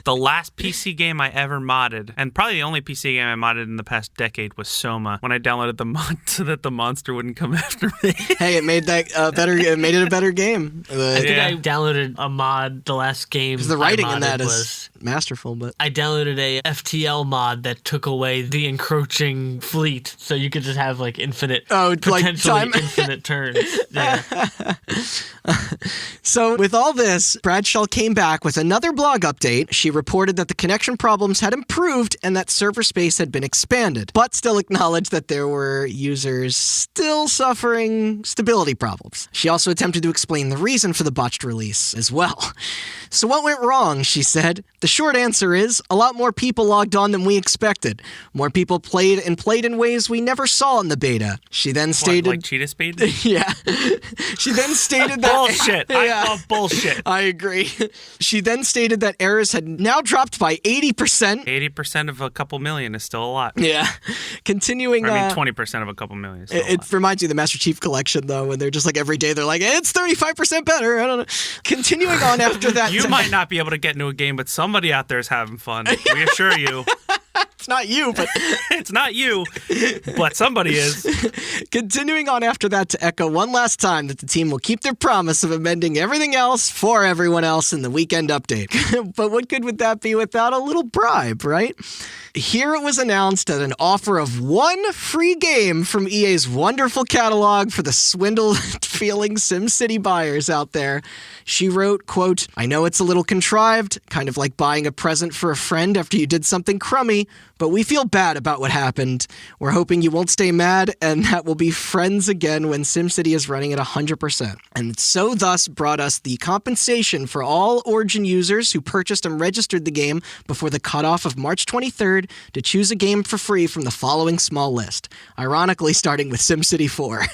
The last PC game I ever modded, and probably the only PC game I modded in the past decade was Soma, when I downloaded the mod so that the monster wouldn't come after me. Hey, it made that better. It made it a better game. I think I downloaded a mod. The last game the writing in that is masterful, but I downloaded a FTL mod that took away the encroaching fleet, so you could just have like infinite, potentially infinite turns. Yeah. So with all this, Bradshaw came back with another blog update. She reported that the connection problems had improved and that server space had been expanded, but still acknowledged that there were users still suffering stability problems. She also attempted to explain the reason for the botched release as well. So what went wrong, she said? The short answer is a lot more people logged on than we expected. More people played in ways we never saw in the beta. She then stated... like cheetah speed? Yeah. She then stated that... Bullshit. I call bullshit. I agree. She then stated that errors had now dropped by 80%. 80% of a couple million is still a lot. Yeah. Continuing... 20% of a couple million is still a lot. It reminds you of the Master Chief Collection, though, when they're just like every day they're like, it's 35% better. I don't know. Continuing on after that... You might not be able to get into a game, but somebody out there is having fun. We assure you. It's not you, but... It's not you, but somebody is. Continuing on after that to echo one last time that the team will keep their promise of amending everything else for everyone else in the weekend update. But what good would that be without a little bribe, right? Here it was announced that an offer of one free game from EA's wonderful catalog for the swindle-feeling SimCity buyers out there. She wrote, quote, I know it's a little contrived, kind of like buying a present for a friend after you did something crummy, but we feel bad about what happened. We're hoping you won't stay mad and that we'll be friends again when SimCity is running at 100%. And so thus brought us the compensation for all Origin users who purchased and registered the game before the cutoff of March 23rd to choose a game for free from the following small list, ironically starting with SimCity 4.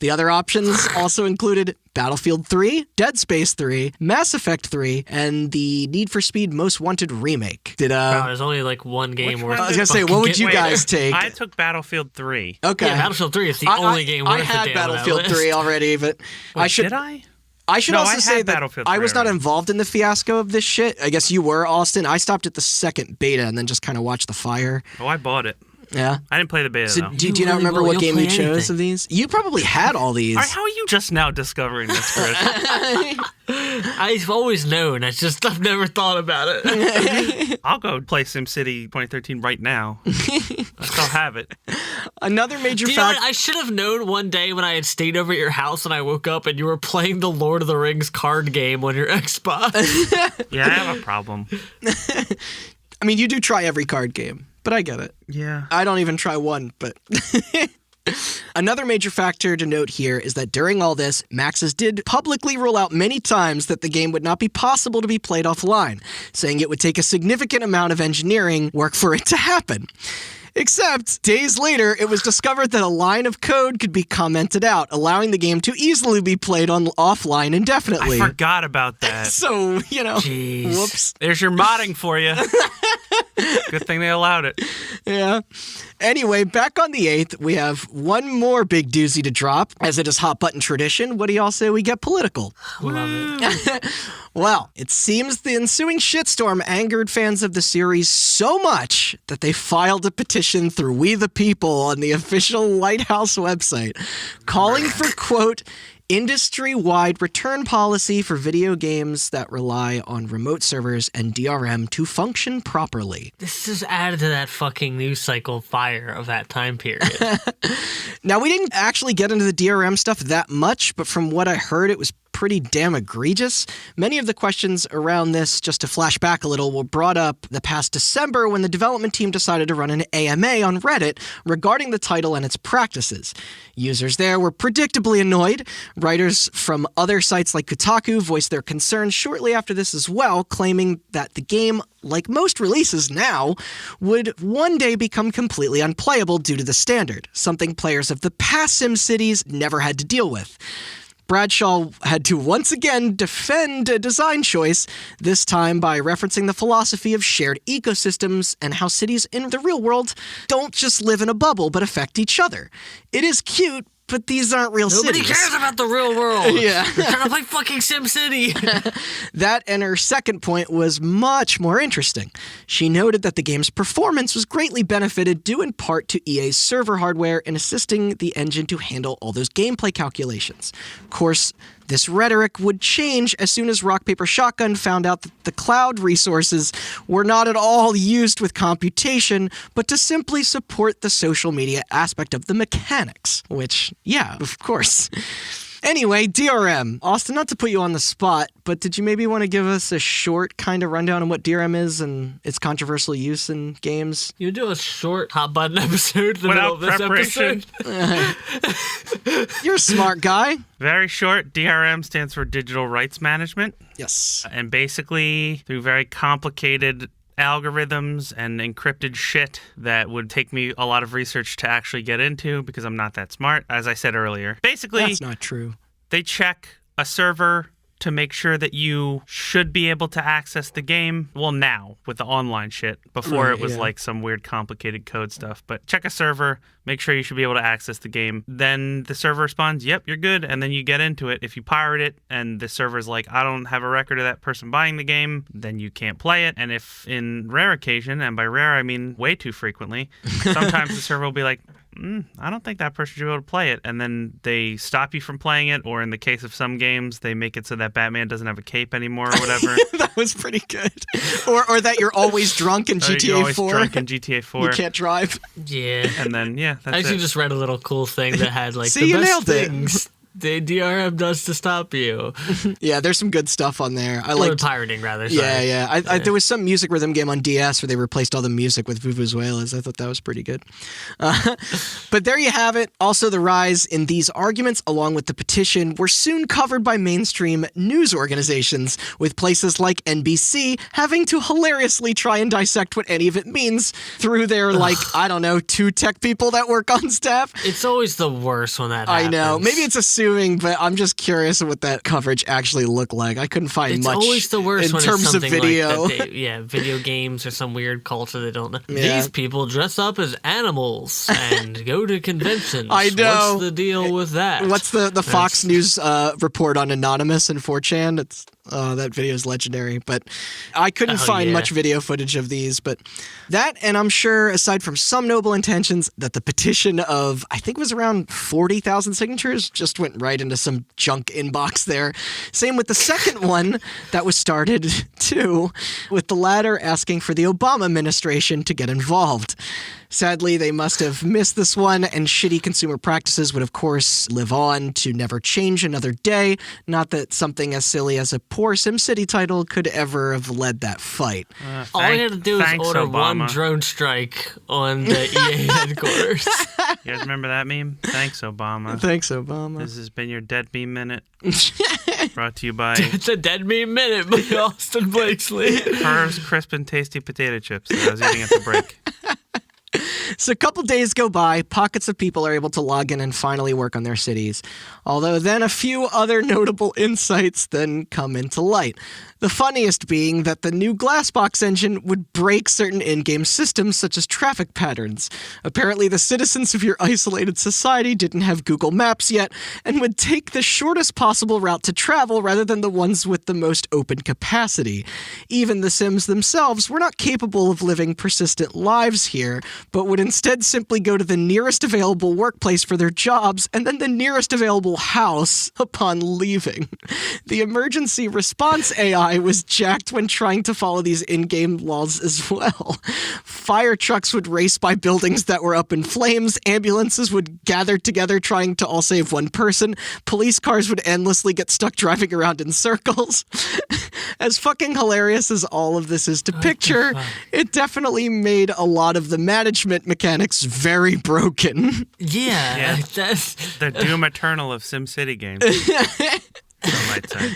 The other options also included Battlefield 3, Dead Space 3, Mass Effect 3, and the Need for Speed Most Wanted remake. There's only like one game worth. I was gonna say, what would you guys take? I took Battlefield 3. Okay. Yeah, Battlefield 3 is the only game worth. I had Battlefield 3 already, but did I? I should also say that I was not involved in the fiasco of this shit. I guess you were, Austin. I stopped at the second beta and then just kind of watched the fire. Oh, I bought it. Yeah? I didn't play the beta, though. Do you not remember what game you chose of these? You probably had all these. How are you just now discovering this, Chris? I've always known. I've never thought about it. I'll go play SimCity 2013 right now. I still have it. Another major fact... You know what? I should have known one day when I had stayed over at your house and I woke up and you were playing the Lord of the Rings card game on your Xbox. Yeah, I have a problem. I mean, you do try every card game. But I get it. Yeah. I don't even try one, but... Another major factor to note here is that during all this, Maxis did publicly rule out many times that the game would not be possible to be played offline, saying it would take a significant amount of engineering work for it to happen. Except, days later, it was discovered that a line of code could be commented out, allowing the game to easily be played offline indefinitely. I forgot about that. So, Jeez. Whoops. There's your modding for you. Good thing they allowed it. Yeah. Anyway, back on the 8th, we have one more big doozy to drop. As it is hot button tradition, what do y'all say we get political? Love it. Well, it seems the ensuing shitstorm angered fans of the series so much that they filed a petition through We the People on the official Lighthouse website, calling for, quote, industry-wide return policy for video games that rely on remote servers and DRM to function properly. This just added to that fucking news cycle fire of that time period. Now, we didn't actually get into the DRM stuff that much, but from what I heard, it was pretty damn egregious. Many of the questions around this, just to flash back a little, were brought up the past December when the development team decided to run an AMA on Reddit regarding the title and its practices. Users there were predictably annoyed. Writers from other sites like Kotaku voiced their concerns shortly after this as well, claiming that the game, like most releases now, would one day become completely unplayable due to the standard, something players of the past SimCities never had to deal with. Bradshaw had to once again defend a design choice, this time by referencing the philosophy of shared ecosystems and how cities in the real world don't just live in a bubble but affect each other. It is cute, but these aren't real cities. Nobody cares about the real world. Yeah. They're trying to play fucking SimCity. That and her second point was much more interesting. She noted that the game's performance was greatly benefited due in part to EA's server hardware in assisting the engine to handle all those gameplay calculations. Of course, this rhetoric would change as soon as Rock Paper Shotgun found out that the cloud resources were not at all used with computation, but to simply support the social media aspect of the mechanics. Which, yeah, of course. Anyway, DRM. Austin, not to put you on the spot, but did you maybe want to give us a short kind of rundown on what DRM is and its controversial use in games? You do a short hot button episode in the middle Without of this preparation. episode. You're a smart guy. Very short. DRM stands for Digital Rights Management. Yes. And basically, through very complicated algorithms and encrypted shit that would take me a lot of research to actually get into because I'm not that smart, as I said earlier. Basically, that's not true. They check a server to make sure that you should be able to access the game. Well, now, with the online shit. Before Right, it was like some weird complicated code stuff. But check a server, make sure you should be able to access the game. Then the server responds, yep, you're good. And then you get into it. If you pirate it and the server's like, I don't have a record of that person buying the game, then you can't play it. And if in rare occasion, and by rare I mean way too frequently, sometimes the server will be like, I don't think that person should be able to play it. And then they stop you from playing it, or in the case of some games, they make it so that Batman doesn't have a cape anymore or whatever. That was pretty good. Or that you're always drunk in GTA 4. You're always drunk in GTA 4. You can't drive. Yeah. And then, that's I actually it. just read a little cool thing that had like See, the you best nailed it. things the DRM does to stop you. Yeah, there's some good stuff on there. I Or like pirating, rather. Sorry. Yeah. I there was some music rhythm game on DS where they replaced all the music with vuvuzelas. I thought that was pretty good. But there you have it. Also, the rise in these arguments, along with the petition, were soon covered by mainstream news organizations, with places like NBC having to hilariously try and dissect what any of it means through their, I don't know, 2 tech people that work on staff. It's always the worst when that I happens. know. Maybe it's assuming, but I'm just curious what that coverage actually looked like. I couldn't find It's much always the worst in when terms it's of something video. like that video games or some weird culture they don't know. Yeah. These people dress up as animals and go to conventions. I know. What's the deal with that? What's the Fox News report on Anonymous and 4chan? It's that video is legendary, but I couldn't find much video footage of these. But that, and I'm sure, aside from some noble intentions, that the petition of, I think it was around 40,000 signatures, just went right into some junk inbox there. Same with the second one that was started, too, with the latter asking for the Obama administration to get involved. Sadly, they must have missed this one, and shitty consumer practices would, of course, live on to never change another day. Not that something as silly as a poor SimCity title could ever have led that fight. All you had to do is order Obama. one drone strike on the EA headquarters. You guys remember that meme? Thanks, Obama. Thanks, Obama. This has been your Dead Meme Minute. Brought to you by It's a Dead Meme Minute by Austin Blakesley. Her's Crisp and Tasty Potato Chips that I was eating at the break. So a couple days go by, pockets of people are able to log in and finally work on their cities. Although then a few other notable insights then come into light. The funniest being that the new Glassbox engine would break certain in-game systems such as traffic patterns. Apparently the citizens of your isolated society didn't have Google Maps yet and would take the shortest possible route to travel rather than the ones with the most open capacity. Even the Sims themselves were not capable of living persistent lives here, but would instead simply go to the nearest available workplace for their jobs and then the nearest available house upon leaving. The emergency response AI was jacked when trying to follow these in-game laws as well. Fire trucks would race by buildings that were up in flames, ambulances would gather together trying to all save one person, police cars would endlessly get stuck driving around in circles. As fucking hilarious as all of this is to picture, it definitely made a lot of the management mechanics very broken. Yeah. The Doom Eternal of SimCity games. I might say.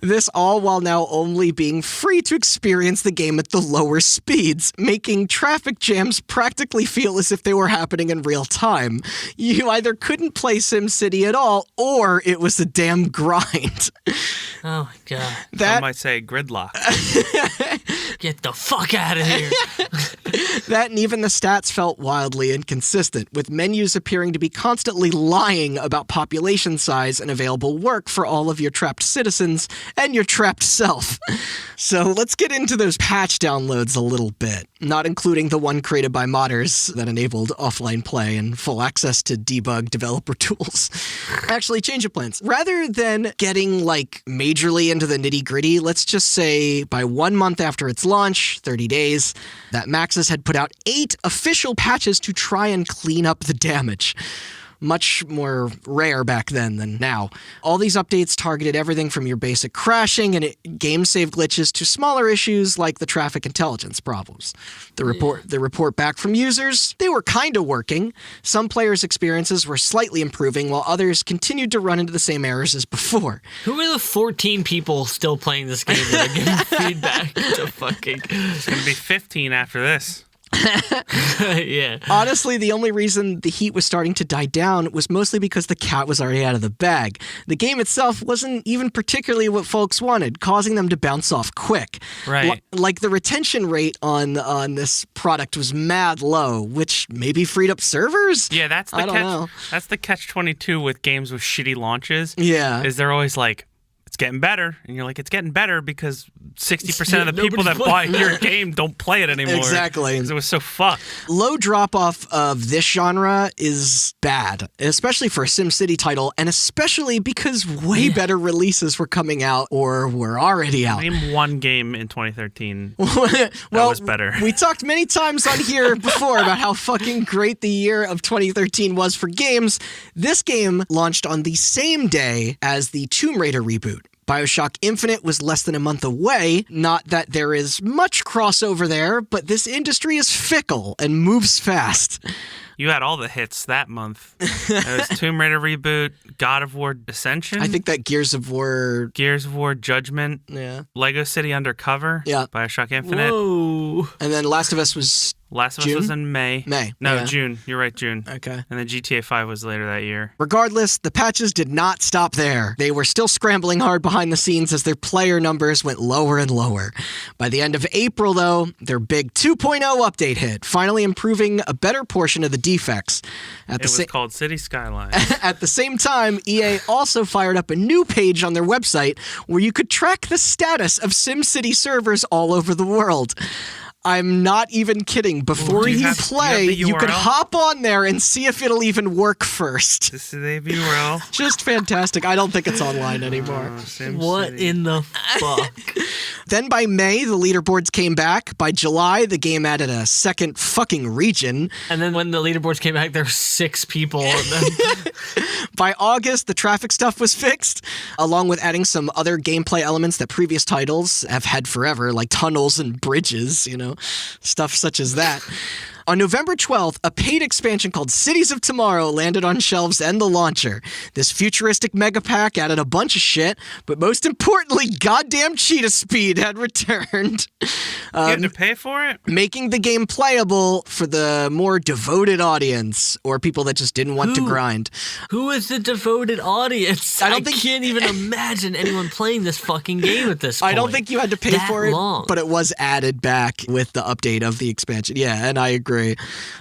This all while now only being free to experience the game at the lower speeds, making traffic jams practically feel as if they were happening in real time. You either couldn't play SimCity at all, or it was a damn grind. Oh my god. Some might say gridlock. Get the fuck out of here. That and even the stats felt wildly inconsistent, with menus appearing to be constantly lying about population size and available work for all of your trapped citizens and your trapped self. So let's get into those patch downloads a little bit, not including the one created by modders that enabled offline play and full access to debug developer tools. Actually, change of plans. Rather than getting majorly into the nitty-gritty, let's just say by 1 month after its launch, 30 days, that Maxis had put out 8 official patches to try and clean up the damage. Much more rare back then than now. All these updates targeted everything from your basic crashing and game save glitches to smaller issues like the traffic intelligence problems. The report back from users, they were kind of working. Some players' experiences were slightly improving, while others continued to run into the same errors as before. Who are the 14 people still playing this game that are giving feedback to fucking... It's going to be 15 after this. Yeah. Honestly, the only reason the heat was starting to die down was mostly because the cat was already out of the bag. The game itself wasn't even particularly what folks wanted, causing them to bounce off quick. Right. The retention rate on this product was mad low, which maybe freed up servers? Yeah, that's the I don't know. That's the catch-22 with games with shitty launches. Yeah. Is they're always like, it's getting better. And you're like, it's getting better because 60% of the people that buy your game don't play it anymore. Exactly. Because it was so fucked. Low drop-off of this genre is bad, especially for a SimCity title, and especially because way better releases were coming out or were already out. Name one game in 2013 that was better. We talked many times on here before about how fucking great the year of 2013 was for games. This game launched on the same day as the Tomb Raider reboot. BioShock Infinite was less than a month away. Not that there is much crossover there, but this industry is fickle and moves fast. You had all the hits that month. There was Tomb Raider reboot, God of War Ascension. I think that Gears of War Judgment. Yeah. Lego City Undercover. Yeah. BioShock Infinite. Whoa. And then Last of Us was Last of June? Us was in May. No, yeah. June. You're right, June. Okay. And then GTA 5 was later that year. Regardless, the patches did not stop there. They were still scrambling hard behind the scenes as their player numbers went lower and lower. By the end of April, though, their big 2.0 update hit, finally improving a better portion of the defects. It was called City Skylines. At the same time, EA also fired up a new page on their website where you could track the status of SimCity servers all over the world. I'm not even kidding. Before you play, you could hop on there and see if it'll even work first. This is the URL. Just fantastic. I don't think it's online anymore. What in the fuck? Then by May, the leaderboards came back. By July, the game added a second fucking region. And then when the leaderboards came back, there were 6 people. By August, the traffic stuff was fixed, along with adding some other gameplay elements that previous titles have had forever, like tunnels and bridges, stuff such as that. On November 12th, a paid expansion called Cities of Tomorrow landed on shelves and the launcher. This futuristic mega pack added a bunch of shit, but most importantly, goddamn cheetah speed had returned. You had to pay for it? Making the game playable for the more devoted audience, or people that just didn't want to grind. Who is the devoted audience? I can't even imagine anyone playing this fucking game at this point. I don't think you had to pay for it, but it was added back with the update of the expansion. Yeah, and I agree.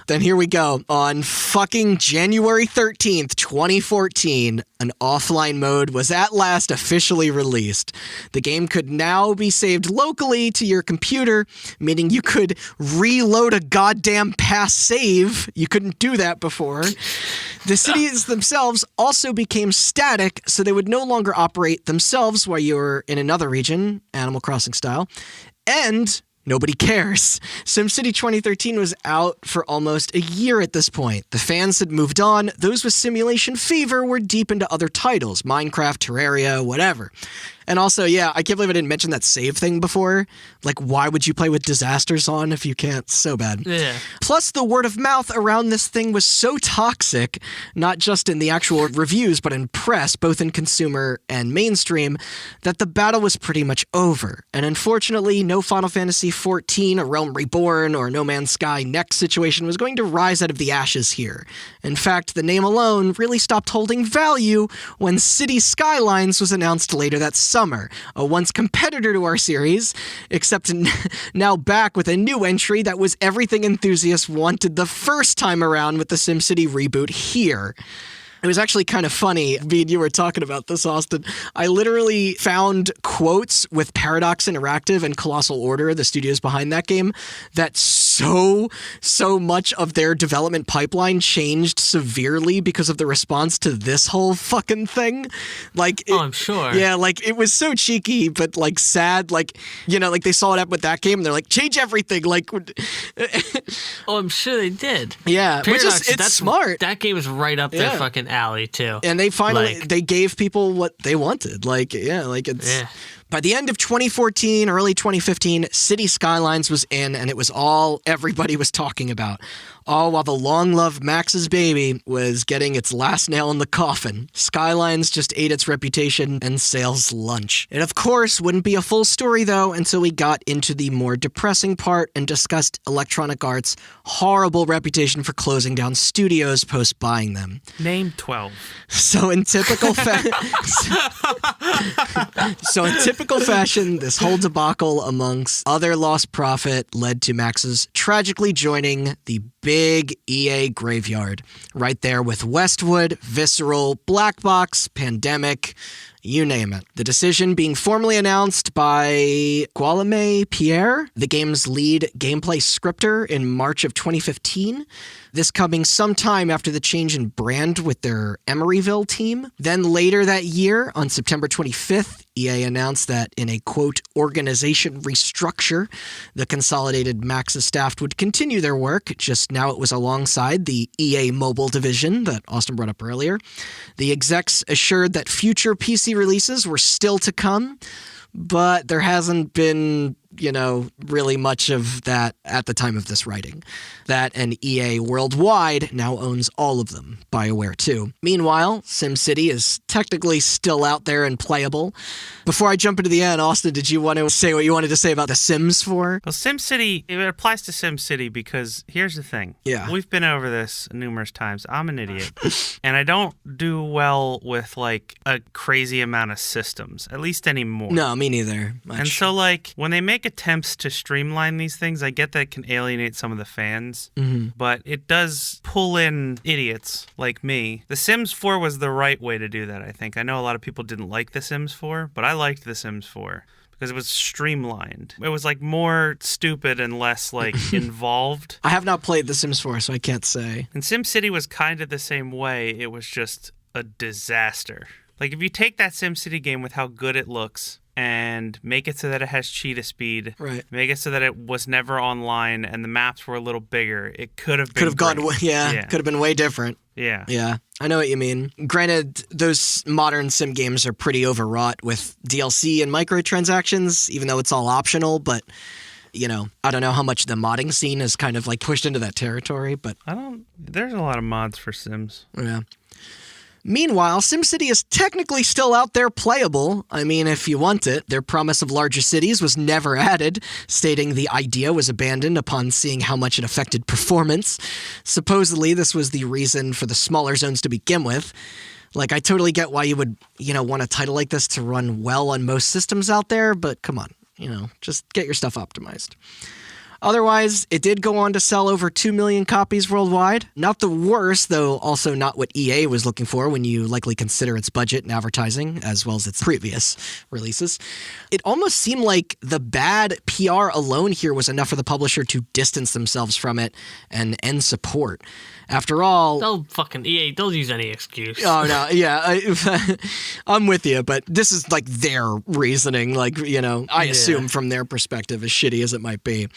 Then here we go. On fucking January 13th, 2014, an offline mode was at last officially released. The game could now be saved locally to your computer, meaning you could reload a goddamn past save. You couldn't do that before. The cities themselves also became static, so they would no longer operate themselves while you were in another region, Animal Crossing style. And nobody cares. SimCity 2013 was out for almost a year at this point. The fans had moved on. Those with simulation fever were deep into other titles, Minecraft, Terraria, whatever. And also, yeah, I can't believe I didn't mention that save thing before. Like, why would you play with disasters on if you can't? So bad. Yeah. Plus, the word of mouth around this thing was so toxic, not just in the actual reviews, but in press, both in consumer and mainstream, that the battle was pretty much over. And unfortunately, no Final Fantasy XIV, A Realm Reborn, or No Man's Sky Next situation was going to rise out of the ashes here. In fact, the name alone really stopped holding value when City Skylines was announced later that summer, a once competitor to our series, except now back with a new entry that was everything enthusiasts wanted the first time around with the SimCity reboot here. It was actually kind of funny. Me and you were talking about this, Austin. I literally found quotes with Paradox Interactive and Colossal Order, the studios behind that game, that so much of their development pipeline changed severely because of the response to this whole fucking thing. Like, I'm sure. Yeah, like, it was so cheeky, but, like, sad. Like, you know, like, they saw it up with that game, and they're like, change everything. Like, I'm sure they did. Yeah, Paradox, which is, it's smart. That game is right up their fucking alley too, and they finally they gave people what they wanted. Like, yeah, like it's by the end of 2014, early 2015, City Skylines was in, and it was all everybody was talking about. All while the long-loved Max's baby was getting its last nail in the coffin. Skylines just ate its reputation and sales lunch. It, of course, wouldn't be a full story, though, until we got into the more depressing part and discussed Electronic Arts' horrible reputation for closing down studios post-buying them. Name 12. So in typical fashion, this whole debacle amongst other lost profit led to Max's tragically joining the big EA graveyard, right there with Westwood, Visceral, Black Box, Pandemic, you name it. The decision being formally announced by Guillaume Pierre, the game's lead gameplay scripter, in March of 2015. This coming sometime after the change in brand with their Emeryville team. Then later that year, on September 25th, EA announced that in a, quote, organization restructure, the consolidated Maxis staff would continue their work, just now it was alongside the EA mobile division that Austin brought up earlier. The execs assured that future PC releases were still to come, but there hasn't been, you know, really much of that at the time of this writing. That and EA worldwide now owns all of them, BioWare too. Meanwhile, SimCity is technically still out there and playable. Before I jump into the end, Austin, did you want to say what you wanted to say about The Sims 4? Well, SimCity, it applies to SimCity because here's the thing. Yeah. We've been over this numerous times. I'm an idiot. And I don't do well with, like, a crazy amount of systems, at least anymore. No, me neither. Much. And so, like, when they make attempts to streamline these things, I get that it can alienate some of the fans, but it does pull in idiots like me. The Sims 4 was the right way to do that, I think. I know a lot of people didn't like The Sims 4, but I liked The Sims 4 because it was streamlined. It was, like, more stupid and less, like, involved. I have not played The Sims 4, so I can't say. And SimCity was kind of the same way. It was just a disaster. Like, if you take that SimCity game with how good it looks and make it so that it has cheetah speed, right? Make it so that it was never online and the maps were a little bigger, it could have been could have been way different. Yeah, I know what you mean. Granted, those modern sim games are pretty overwrought with DLC and microtransactions, even though it's all optional, but I don't know how much the modding scene is kind of like pushed into that territory, but there's a lot of mods for Sims. Yeah. Meanwhile, SimCity is technically still out there playable. I mean, if you want it. Their promise of larger cities was never added, stating the idea was abandoned upon seeing how much it affected performance. Supposedly, this was the reason for the smaller zones to begin with. Like, I totally get why you would, want a title like this to run well on most systems out there, but come on, just get your stuff optimized. Otherwise, it did go on to sell over 2 million copies worldwide. Not the worst, though also not what EA was looking for when you likely consider its budget and advertising, as well as its previous releases. It almost seemed like the bad PR alone here was enough for the publisher to distance themselves from it and end support. After all... EA, they'll use any excuse. Oh, no, yeah. I'm with you, but this is like their reasoning. Like, I assume from their perspective, as shitty as it might be.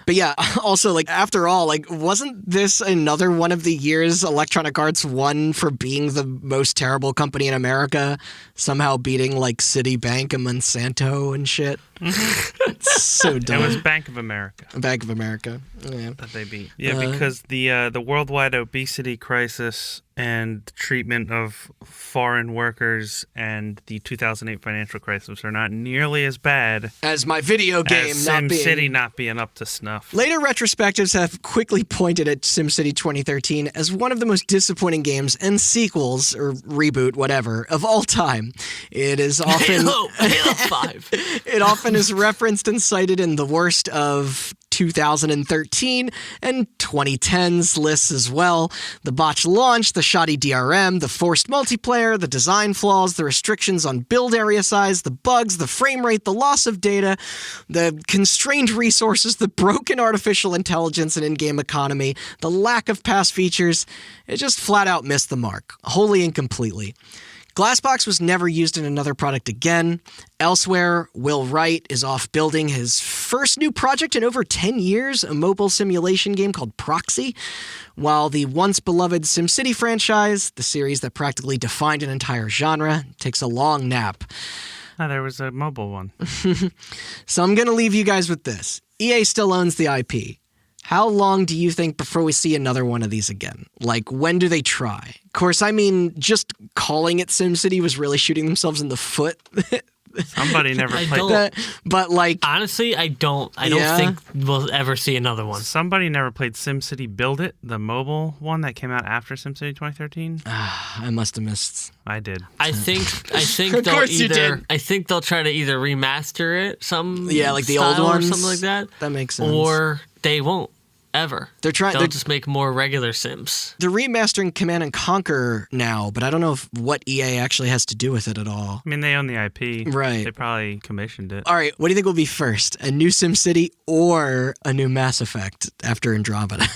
But yeah, also, like, after all, like, wasn't this another one of the years Electronic Arts won for being the most terrible company in America, somehow beating, like, Citibank and Monsanto and shit? Mm-hmm. It's so dumb. It was Bank of America. Bank of America. Yeah. That they beat. Yeah, because the worldwide obesity crisis and treatment of foreign workers and the 2008 financial crisis are not nearly as bad as my video game as SimCity not being up to snuff. Later retrospectives have quickly pointed at SimCity 2013 as one of the most disappointing games and sequels, or reboot, whatever, of all time. It is often... Halo 5. It often is referenced and cited in the worst of 2013 and 2010's lists as well. The botched launch, the shoddy DRM, the forced multiplayer, the design flaws, the restrictions on build area size, the bugs, the frame rate, the loss of data, the constrained resources, the broken artificial intelligence and in-game economy, the lack of past features. It just flat out missed the mark, wholly and completely. Glassbox was never used in another product again. Elsewhere, Will Wright is off building his first new project in over 10 years, a mobile simulation game called Proxy, while the once-beloved SimCity franchise, the series that practically defined an entire genre, takes a long nap. Oh, there was a mobile one. So I'm going to leave you guys with this. EA still owns the IP. How long do you think before we see another one of these again? Like, when do they try? Of course, I mean, just calling it SimCity was really shooting themselves in the foot. Somebody never played that. But, like... Honestly, I don't think we'll ever see another one. Somebody never played SimCity Build It, the mobile one that came out after SimCity 2013. I must have missed. I did. I think Of they'll course you did. I think they'll try to either remaster it, like the old ones, or something like that. That makes sense. Or they won't. Ever. They'll just make more regular Sims. They're remastering Command & Conquer now, but I don't know what EA actually has to do with it at all. I mean, they own the IP. Right. They probably commissioned it. All right, what do you think will be first? A new SimCity or a new Mass Effect after Andromeda?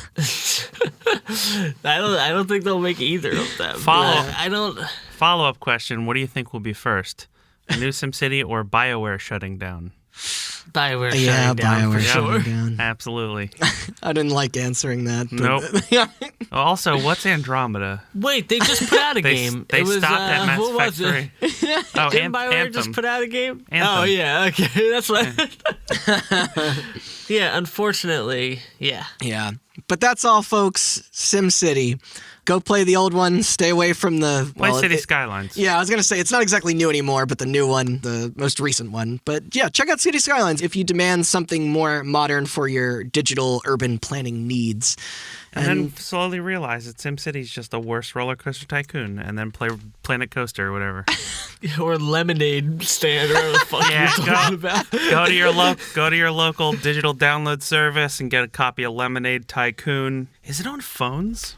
I don't think they'll make either of them. Follow-up question, what do you think will be first? A new SimCity or BioWare shutting down? BioWare shutting down, for sure. Shutting down. Absolutely. I didn't like answering that. Nope. Also, what's Andromeda? Wait, they just put out a game. They stopped at Mass Effect 3. Oh, Didn't BioWare just put out a game? Anthem. Oh, yeah, okay. That's what Yeah, unfortunately, yeah. Yeah. But that's all, folks. SimCity. Go play the old one. Stay away from the... City Skylines. Yeah, I was going to say, it's not exactly new anymore, but the new one, the most recent one. But yeah, check out City Skylines if you demand something more modern for your digital urban planning needs. And then slowly realize that SimCity is just the worst roller coaster tycoon, and then play Planet Coaster or whatever. Or Lemonade Stand, or whatever the fuck you're talking about. Go to your local digital download service and get a copy of Lemonade Tycoon. Is it on phones?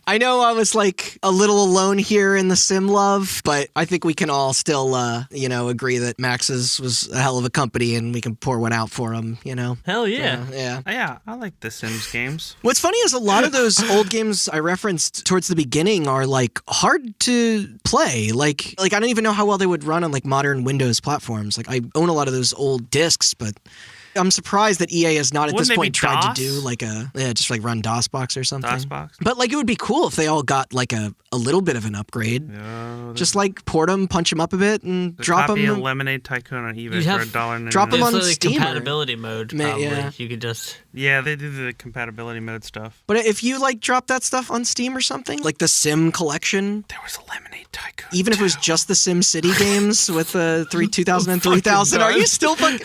I know I was like a little alone here in the sim love, but I think we can all still, agree that Maxis was a hell of a company and we can pour one out for them, Hell yeah. Yeah, I like the Sims games. What's funny is a lot of those old games I referenced towards the beginning are like hard to play. Like I don't even know how well they would run on like modern Windows platforms. Like I own a lot of those old discs, but I'm surprised that EA has not at Wouldn't this they point be tried DOS? to do like just like run DOSBox or something. DOSBox? But like it would be cool if they all got like a little bit of an upgrade. Just like port them, punch them up a bit, and drop them. Copy a Lemonade Tycoon on eBay for $1.99. Drop them on It's Steam. compatibility mode, probably. Yeah. You could just... Yeah, they do the compatibility mode stuff. But if you like drop that stuff on Steam or something, like the Sim collection, There was a Lemonade Tycoon. even if it was just the Sim City games with the 2000 and 3000, are you still fucking...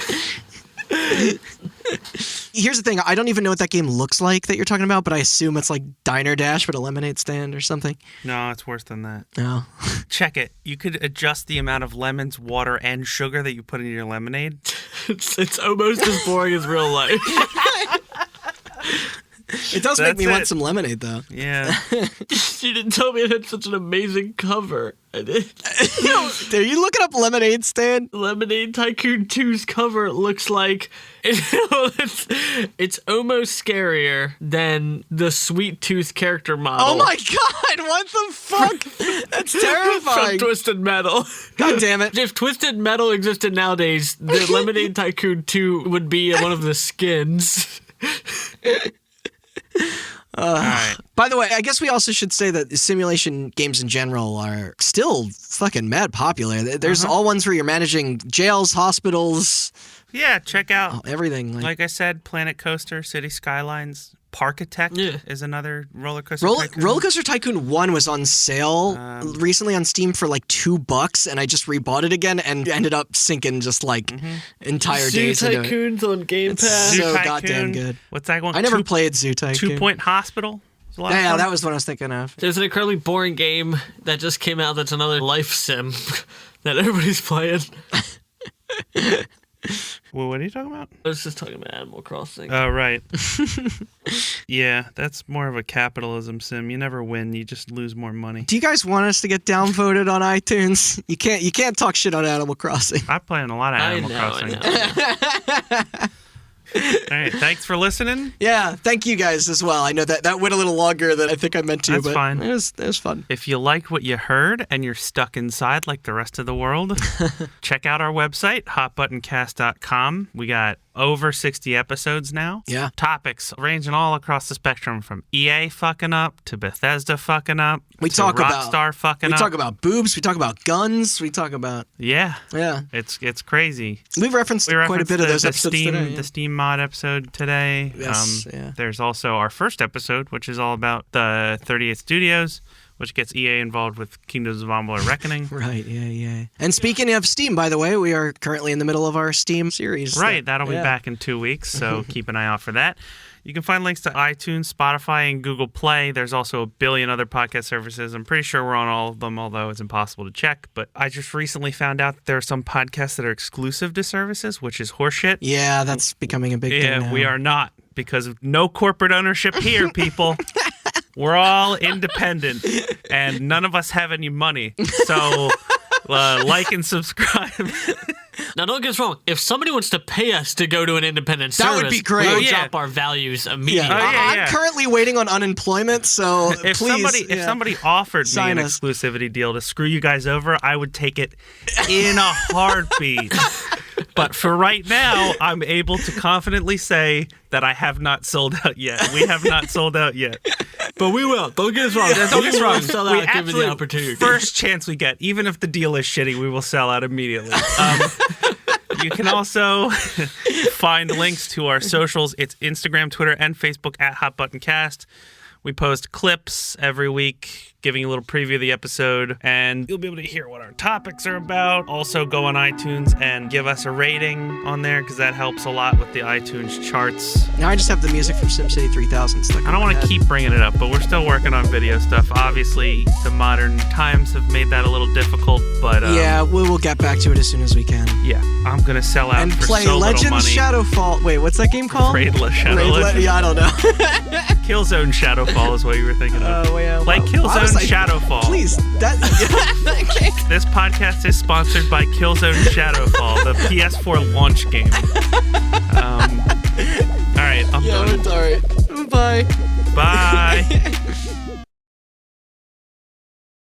Here's the thing, I don't even know what that game looks like that you're talking about, but I assume it's like Diner Dash but a lemonade stand or something. No, it's worse than that. No. Check it. You could adjust the amount of lemons, water, and sugar that you put in your lemonade. It's almost as boring as real life. It does make me want it. some lemonade, though. Yeah. You didn't tell me it had such an amazing cover. I did. Are you looking up lemonade stand? Lemonade Tycoon 2's cover looks like it's almost scarier than the Sweet Tooth character model. Oh my god, what the fuck? That's terrifying. From Twisted Metal. God damn it. If Twisted Metal existed nowadays, the Lemonade Tycoon 2 would be one of the skins. All right. By the way, I guess we also should say that simulation games in general are still fucking mad popular. There's all ones where you're managing jails, hospitals, Yeah, check out, everything. like I said, Planet Coaster, City Skylines. Parkitect is another roller coaster tycoon. Roller Coaster Tycoon 1 was on sale recently on Steam for like $2, and I just rebought it again and ended up sinking just like entire days into it. Tycoons on Game Pass. So Tycoon. goddamn good. What's that one? I never played Zoo Tycoon. 2 Point Hospital. Was a lot of Yeah, fun. that was what I was thinking of. There's an incredibly boring game that just came out that's another life sim that everybody's playing. Well, what are you talking about? I was just talking about Animal Crossing. Oh, right. Yeah, that's more of a capitalism sim. You never win, you just lose more money. Do you guys want us to get downvoted on iTunes? You can't talk shit on Animal Crossing. I'm playing a lot of Animal Crossing. I know. All right, thanks for listening. Yeah, thank you guys as well. I know that went a little longer than I think I meant to, That's but fine. It was fun. If you liked what you heard and you're stuck inside like the rest of the world, check out our website, hotbuttoncast.com. We got over 60 episodes now. Yeah. Topics ranging all across the spectrum from EA fucking up to Bethesda fucking up We to talk Rockstar fucking We up. talk about boobs. We talk about guns. We talk about Yeah. It's crazy. We've referenced quite a bit of those episodes Steam, today. Yeah. The Steam mod episode today. Yes, yeah. There's also our first episode, which is all about the 38 Studios, which gets EA involved with Kingdoms of Amalur Reckoning. Right, yeah. And speaking of Steam, by the way, we are currently in the middle of our Steam series. Right, that'll be back in 2 weeks, so keep an eye out for that. You can find links to iTunes, Spotify, and Google Play. There's also a billion other podcast services. I'm pretty sure we're on all of them, although it's impossible to check. But I just recently found out that there are some podcasts that are exclusive to services, which is horseshit. Yeah, that's becoming a big thing now. Yeah, we are not, because of no corporate ownership here, people. We're all independent, and none of us have any money. So like and subscribe. Now, don't get us wrong. If somebody wants to pay us to go to an independent That service, would be great. we'll Yeah. drop our values immediately. I'm currently waiting on unemployment, so If please. somebody offered me Sign an us. exclusivity deal to screw you guys over, I would take it in a heartbeat. But for right now, I'm able to confidently say that I have not sold out yet. We have not sold out yet. But we will. Don't get us wrong. Don't get us wrong. Sell We out given absolutely, the opportunity. first chance we get, even if the deal is shitty, we will sell out immediately. You can also find links to our socials. It's Instagram, Twitter, and Facebook at HotButtonCast. We post clips every week giving you a little preview of the episode, and you'll be able to hear what our topics are about. Also, go on iTunes and give us a rating on there, because that helps a lot with the iTunes charts. Now I just have the music from SimCity 3000 stuck in I don't my want to head. keep bringing it up, but we're still working on video stuff. Obviously, the modern times have made that a little difficult, but Yeah, we'll get back to it as soon as we can. yeah, I'm gonna sell out And for play so Legend little money. Shadowfall. Wait, what's that game called? Yeah, I don't know. Killzone Shadowfall is what you were thinking of. Play Killzone I was like, Shadowfall. Please, This podcast is sponsored by Killzone Shadowfall, the PS4 launch game. All right, I'm done. it's all right. Bye. Bye.